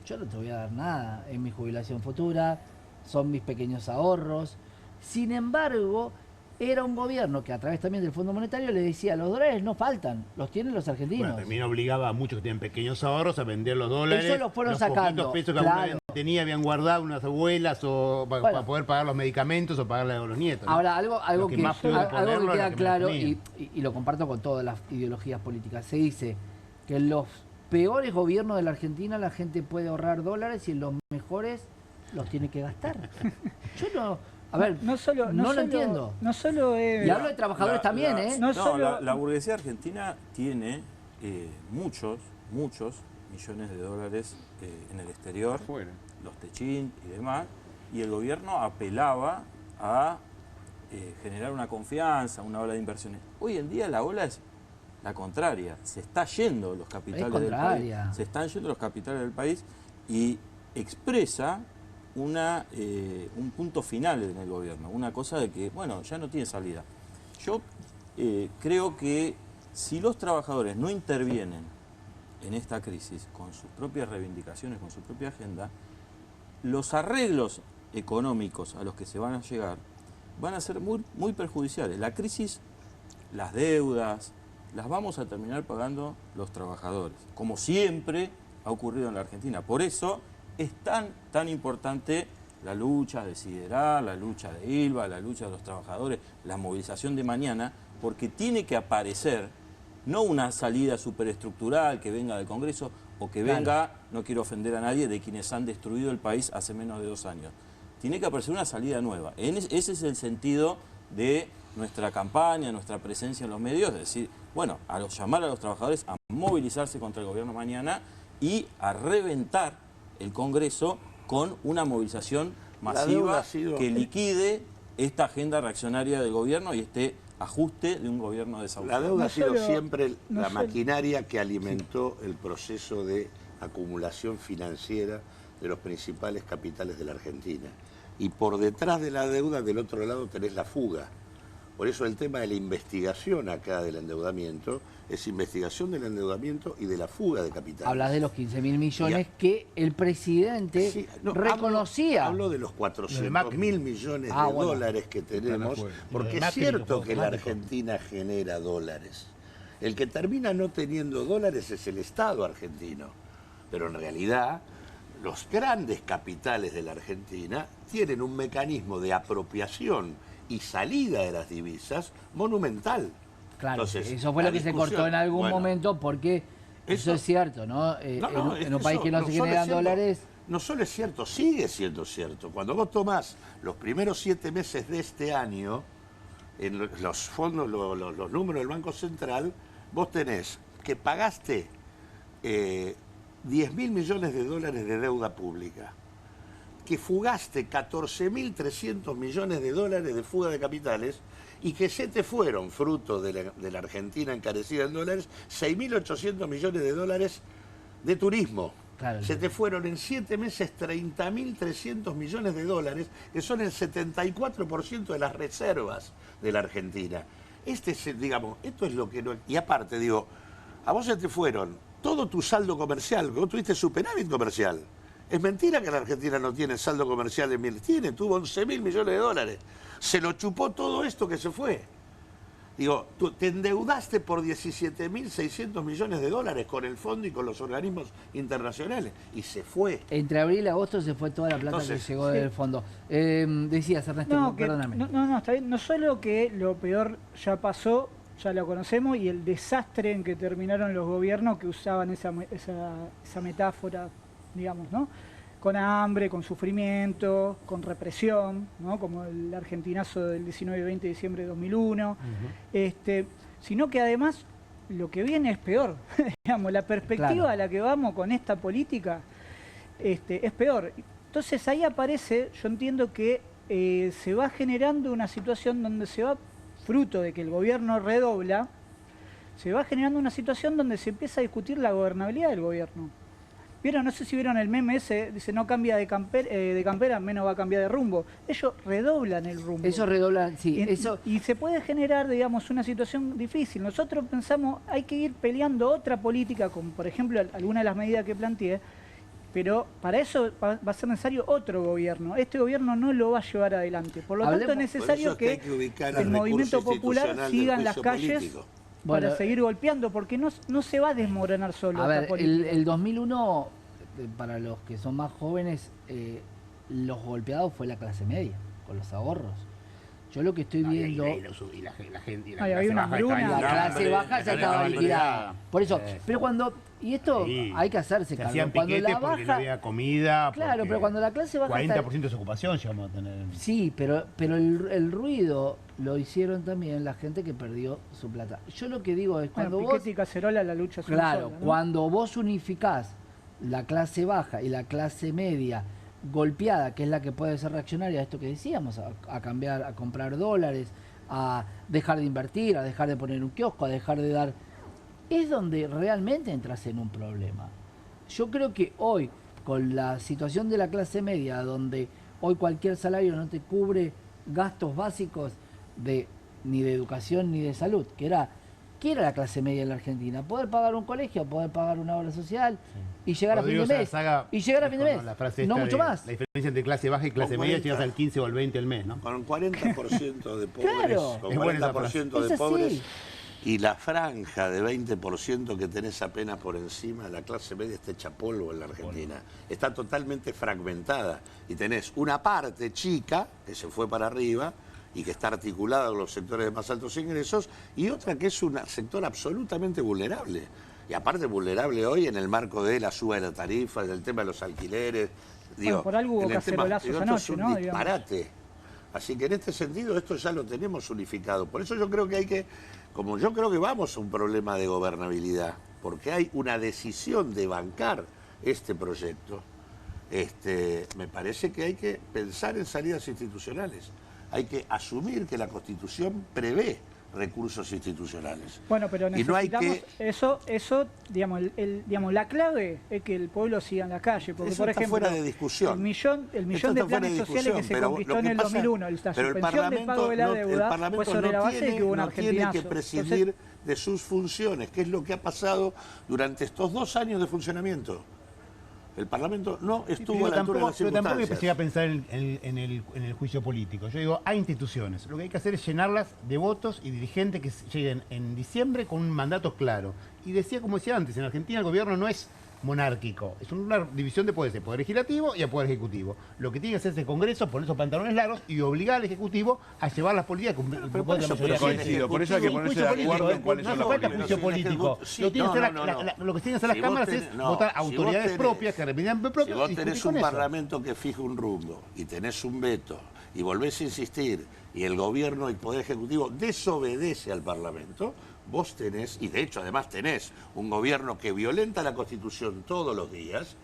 yo no te voy a dar nada en mi jubilación futura, son mis pequeños ahorros. Sin embargo, era un gobierno que a través también del Fondo Monetario le decía, los dólares no faltan, los tienen los argentinos. Bueno, también obligaba a muchos que tenían pequeños ahorros a vender los dólares. Eso los fueron poquitos sacando, pesos que claro. alguna vez habían guardado unas abuelas o para poder pagar los medicamentos o pagarle a los nietos. ¿no? Ahora, algo que ponerlo, queda lo que claro, menos y lo comparto con todas las ideologías políticas, se dice que en los peores gobiernos de la Argentina la gente puede ahorrar dólares y en los mejores los tiene que gastar. Yo no... A ver, no lo entiendo. No solo y hablo de trabajadores también, ¿eh? La burguesía argentina tiene muchos millones de dólares en el exterior, los techín y demás, y el gobierno apelaba a generar una confianza, una ola de inversiones. Hoy en día la ola es la contraria, se está yendo los capitales del país, se están yendo los capitales del país y expresa un punto final en el gobierno, una cosa de que, bueno, ya no tiene salida. Yo creo que si los trabajadores no intervienen en esta crisis con sus propias reivindicaciones, con su propia agenda, los arreglos económicos a los que se van a llegar van a ser muy perjudiciales. La crisis, las deudas, las vamos a terminar pagando los trabajadores, como siempre ha ocurrido en la Argentina. Por eso es tan importante la lucha de Sideral, la lucha de ILVA, la lucha de los trabajadores, la movilización de mañana, porque tiene que aparecer no una salida superestructural que venga del Congreso o que venga, no quiero ofender a nadie, de quienes han destruido el país hace menos de 2 años. Tiene que aparecer una salida nueva. Ese es el sentido de nuestra campaña, nuestra presencia en los medios, es decir, bueno, llamar a los trabajadores a movilizarse contra el gobierno mañana y a reventar el Congreso con una movilización masiva que liquide esta agenda reaccionaria del gobierno y este ajuste de un gobierno desahuciado. La deuda ha sido siempre la maquinaria que alimentó el proceso de acumulación financiera de los principales capitales de la Argentina. Y por detrás de la deuda, del otro lado, tenés la fuga. Por eso el tema de la investigación acá del endeudamiento es investigación del endeudamiento y de la fuga de capitales. Hablas de los 15.000 millones que el presidente reconocía. Hablo de los 400.000 millones de dólares que tenemos, porque es cierto que la Argentina genera dólares. El que termina no teniendo dólares es el Estado argentino. Pero en realidad, los grandes capitales de la Argentina tienen un mecanismo de apropiación y salida de las divisas monumental. Claro, entonces, eso fue lo que se cortó en algún momento porque eso es cierto, ¿no? En un país que no se generan dólares... No solo es cierto, sigue siendo cierto. Cuando vos tomás los primeros 7 meses de este año, en los fondos, los números del Banco Central, vos tenés que pagaste 10.000 millones de dólares de deuda pública, que fugaste 14.300 millones de dólares de fuga de capitales y que se te fueron, fruto de la Argentina encarecida en dólares, 6.800 millones de dólares de turismo. Claro. Se te fueron en 7 meses 30.300 millones de dólares, que son el 74% de las reservas de la Argentina. Esto es lo que no... Y aparte, digo, a vos se te fueron todo tu saldo comercial, vos tuviste superávit comercial. Es mentira que la Argentina no tiene saldo comercial tuvo 11.000 millones de dólares. Se lo chupó todo esto que se fue. Digo, tú te endeudaste por 17.600 millones de dólares con el fondo y con los organismos internacionales y se fue. Entre abril y agosto se fue toda la plata que llegó del fondo. Decías, Ernesto, perdóname. No, está bien. No solo que lo peor ya pasó, ya lo conocemos, y el desastre en que terminaron los gobiernos que usaban esa metáfora, digamos, ¿no? Con hambre, con sufrimiento, con represión, ¿no? Como el argentinazo del 19 y 20 de diciembre de 2001, sino que además lo que viene es peor. Digamos, la perspectiva a la que vamos con esta política es peor. Entonces ahí aparece, yo entiendo que se va generando una situación donde se va, fruto de que el gobierno redobla, se va generando una situación donde se empieza a discutir la gobernabilidad del gobierno. ¿Vieron? No sé si vieron el meme ese, dice no cambia de campera, menos va a cambiar de rumbo. Ellos redoblan el rumbo. Eso redoblan, sí. Y se puede generar, digamos, una situación difícil. Nosotros pensamos, hay que ir peleando otra política, como por ejemplo alguna de las medidas que planteé, pero para eso va a ser necesario otro gobierno. Este gobierno no lo va a llevar adelante. Por lo tanto es necesario que el movimiento popular siga en las calles para seguir golpeando, porque no se va a desmoronar solo. A ver, el 2001, para los que son más jóvenes, los golpeados fue la clase media, con los ahorros. Yo lo que estoy viendo... La gente... La clase baja ya estaba liquidada. Por eso, pero cuando... Y esto hay que hacerse cargo. Se hacían piquetes porque no había comida. Claro, pero cuando la clase baja... 40% de desocupación llegamos a tener. Sí, pero el ruido lo hicieron también la gente que perdió su plata. Yo lo que digo es cuando vos... Piquete y Cacerola, la lucha Claro, sola, ¿no? cuando vos unificás la clase baja y la clase media golpeada, que es la que puede ser reaccionaria a esto que decíamos, a cambiar, a comprar dólares, a dejar de invertir, a dejar de poner un kiosco, a dejar de dar... Es donde realmente entras en un problema. Yo creo que hoy, con la situación de la clase media, donde hoy cualquier salario no te cubre gastos básicos ni de educación ni de salud, que era la clase media en la Argentina, poder pagar un colegio, poder pagar una obra social y llegar a fin de mes. Y llegar a fin de mes, no mucho más. La diferencia entre clase baja y clase media llegas al 15 o al 20 al mes, ¿no? Con 40% de pobres, claro. con 40% de pobres y la franja de 20% que tenés apenas por encima, la clase media está hecha polvo en la Argentina. Está totalmente fragmentada y tenés una parte chica que se fue para arriba y que está articulada con los sectores de más altos ingresos, y otra que es un sector absolutamente vulnerable. Y aparte vulnerable hoy en el marco de la suba de la tarifa, del tema de los alquileres. Digo, por algo hubo cacerolazos anoche, ¿no? Es un disparate. Así que en este sentido esto ya lo tenemos unificado. Por eso yo creo que hay que, como yo creo que vamos a un problema de gobernabilidad, porque hay una decisión de bancar este proyecto, me parece que hay que pensar en salidas institucionales. Hay que asumir que la Constitución prevé recursos institucionales. Bueno, pero necesitamos y no hay que... eso digamos, la clave es que el pueblo siga en la calle, porque eso por ejemplo, fuera de discusión. el millón de planes sociales que se conquistó en el 2001, la suspensión del pago de la deuda fue sobre la base de que hubo un argentinazo. Tiene que prescindir de sus funciones, que es lo que ha pasado durante estos 2 años de funcionamiento. El Parlamento no estuvo a la altura de las circunstancias. Pero tampoco empecé a pensar en el juicio político. Yo digo, hay instituciones. Lo que hay que hacer es llenarlas de votos y dirigentes que lleguen en diciembre con un mandato claro. Y decía, como decía antes, en Argentina el gobierno no es monárquico. Es una división de poderes, de poder legislativo y de poder ejecutivo. Lo que tiene que hacer es el Congreso, poner esos pantalones largos y obligar al Ejecutivo a llevar las políticas con el por eso hay que ponerse de acuerdo en cuáles son las políticas. No hace falta juicio político. Lo que tienen que hacer las cámaras es votar autoridades propias que representan propios. Si vos tenés un parlamento que fija un rumbo y tenés un veto y volvés a insistir y el gobierno y el poder ejecutivo desobedece al parlamento, vos tenés, y de hecho además tenés un gobierno que violenta la Constitución todos los días,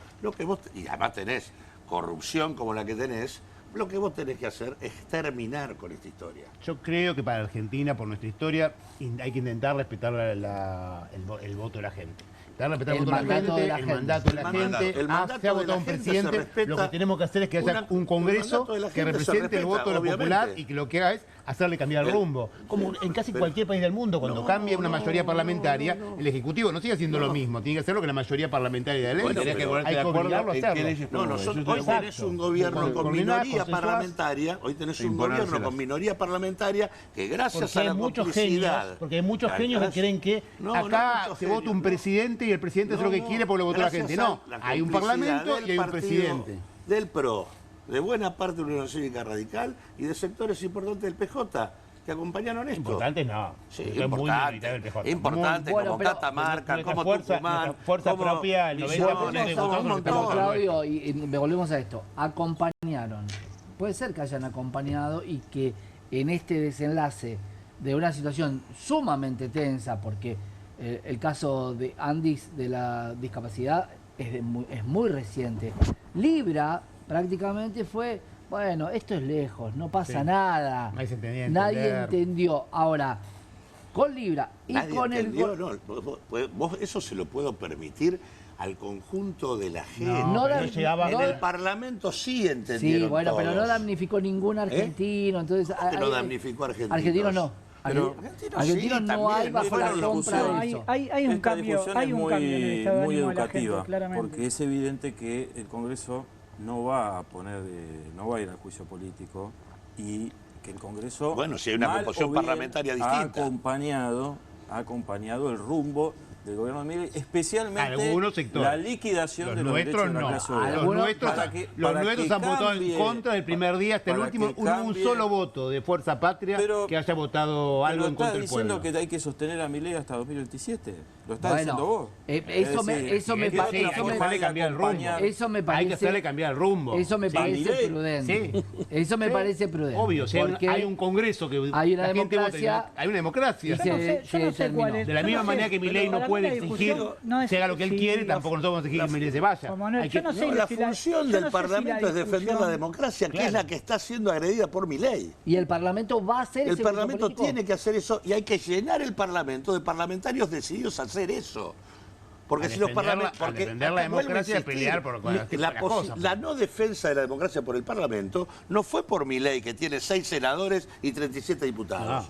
y además tenés corrupción como la que tenés, lo que vos tenés que hacer es terminar con esta historia. Yo creo que para Argentina, por nuestra historia, hay que intentar respetar el voto de la gente. El mandato de la gente. Se ha votado un presidente. Lo que tenemos que hacer es que haya un Congreso que represente el voto de lo popular y que lo que haga es hacerle cambiar el rumbo. Como en casi cualquier país del mundo, cuando cambia una mayoría parlamentaria, el Ejecutivo no sigue haciendo lo mismo, tiene que hacer lo que la mayoría parlamentaria de ley. Bueno, hay que obligarlo a hacerlo. No, nosotros hoy tenés un gobierno con minoría parlamentaria, que gracias a la complicidad... Porque hay muchos genios que creen que acá se vota un presidente y el presidente hace lo que quiere porque lo votó la gente. No, hay un parlamento y hay un presidente. Del PRO, de buena parte de la Unión Cívica Radical y de sectores importantes del PJ que acompañaron esto. Importante no. Sí, importante como Catamarca, como Tucumán. Fuerza propia, el 90% de votos. Claudio, y volvemos a esto. Acompañaron. Puede ser que hayan acompañado y que en este desenlace de una situación sumamente tensa, porque el caso de Andis de la discapacidad es muy reciente. Libra prácticamente fue, bueno, esto es lejos, no pasa nada. Nadie entendió. Ahora, con Libra y con vos eso se lo puedo permitir al conjunto de la gente. En el Parlamento sí entendieron. Sí, bueno, todos. pero no damnificó ningún argentino. Entonces, no damnificó argentinos. Argentinos no. Pero argentinos sí, no hay bajo la compra de eso. Hay un cambio, hay un cambio en el estado de ánimo de la gente, claramente. Porque es evidente que el Congreso no va a no va a ir al juicio político y que el Congreso, bueno, si hay una composición parlamentaria distinta, ha acompañado el rumbo del gobierno de Milei, especialmente la liquidación de los derechos de la clase obrera. Los nuestros han votado en contra del primer día hasta el último. Un solo voto de Fuerza Patria que haya votado algo en contra del pueblo. ¿Estás diciendo que hay que sostener a Milei hasta 2027? ¿Lo estás diciendo vos? Eso me parece cambiar el rumbo. Hay que hacerle cambiar el rumbo. Eso me parece prudente. Eso me parece prudente. Obvio, si hay un Congreso que hay una democracia. Hay una democracia. Yo no sé cuál es. De la misma manera que Milei no puede exigir se haga lo que él quiere, tampoco nosotros vamos a exigir que Milei se vaya. La función del Parlamento es defender la democracia, que es la que está siendo agredida por Milei. Y el Parlamento va a hacer eso. El Parlamento tiene que hacer eso y hay que llenar el Parlamento de parlamentarios decididos a hacer eso. Porque si los parlamentarios... defender la democracia es pelear por la no defensa de la democracia por el Parlamento no fue por Milei, que tiene 6 senadores y 37 diputados.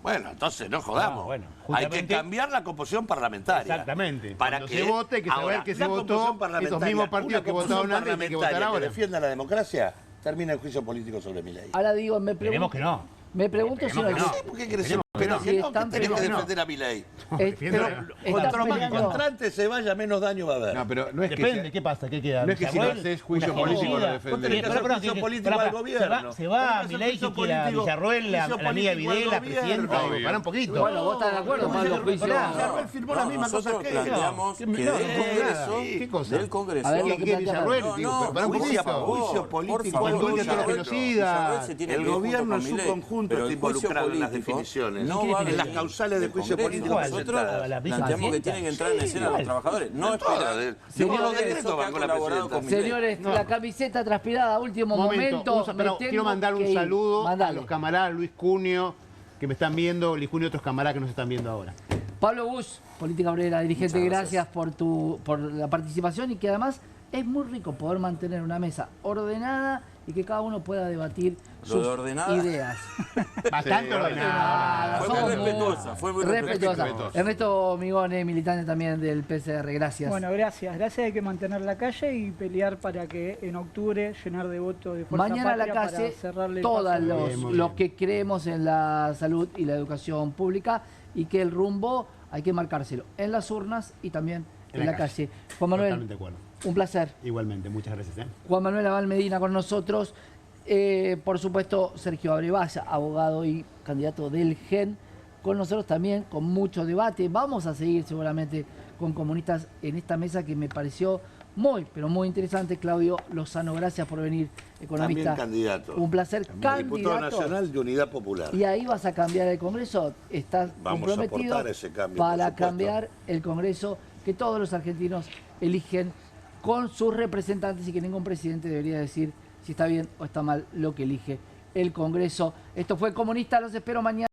Bueno, entonces no jodamos. Hay que cambiar la composición parlamentaria. Exactamente. Para que se vote, que saber que se votó, esos mismos partidos que votaron antes y que votar ahora. Que defienda la democracia, termina el juicio político sobre Milei. Ahora digo, Esperemos que no. Me pregunto si no. ¿Por qué crees? Pero si tenés que defender a Milei. Contra antes se vaya, menos daño va a haber. No, pero no es depende, ¿qué pasa? ¿Qué queda? No es que si no haces juicio político lo defendés. Vos tenés que hacer juicio político al gobierno. Se va Milei, que quiera Villarroel, la amiga Videla, la presidenta. Para un poquito. Bueno, vos estás de acuerdo con los juicios. Villarroel firmó la misma cosa que planteamos que del Congreso. A ver, lo que Villarroel, para un poquito. Juicio político al gobierno. El gobierno en su conjunto está involucrado en las definiciones. En las causales de juicio político. Nosotros planteamos que tienen que entrar en escena los trabajadores. No esperar. Señores, la camiseta transpirada, último momento. Quiero mandar un saludo a los camaradas Luis Cunio, que me están viendo, Luis Cunio y otros camaradas que nos están viendo ahora. Pablo Bush, Política Obrera, dirigente, gracias por la participación y que además es muy rico poder mantener una mesa ordenada y que cada uno pueda debatir sus ideas. Bastante ordenada. Fue muy respetuosa. Ernesto Migone, militante también del PCR, gracias. Bueno, gracias. Hay que mantener la calle y pelear para que en octubre llenar de votos de Fuerza Mañana Patria la calle, todos los que creemos en la salud y la educación pública y que el rumbo hay que marcárselo en las urnas y también en la calle. Juan Manuel. Totalmente de acuerdo. Un placer. Igualmente, muchas gracias. Juan Manuel Abal Medina con nosotros. Por supuesto, Sergio Abrevaya, abogado y candidato del GEN, con nosotros también, con mucho debate. Vamos a seguir seguramente con comunistas en esta mesa que me pareció muy, pero muy interesante. Claudio Lozano, gracias por venir, economista. También candidato. Un placer. Diputado nacional de Unidad Popular. Y ahí vas a cambiar el Congreso. Estás comprometido para cambiar el Congreso que todos los argentinos eligen con sus representantes y que ningún presidente debería decir si está bien o está mal lo que elige el Congreso. Esto fue Comunista, los espero mañana.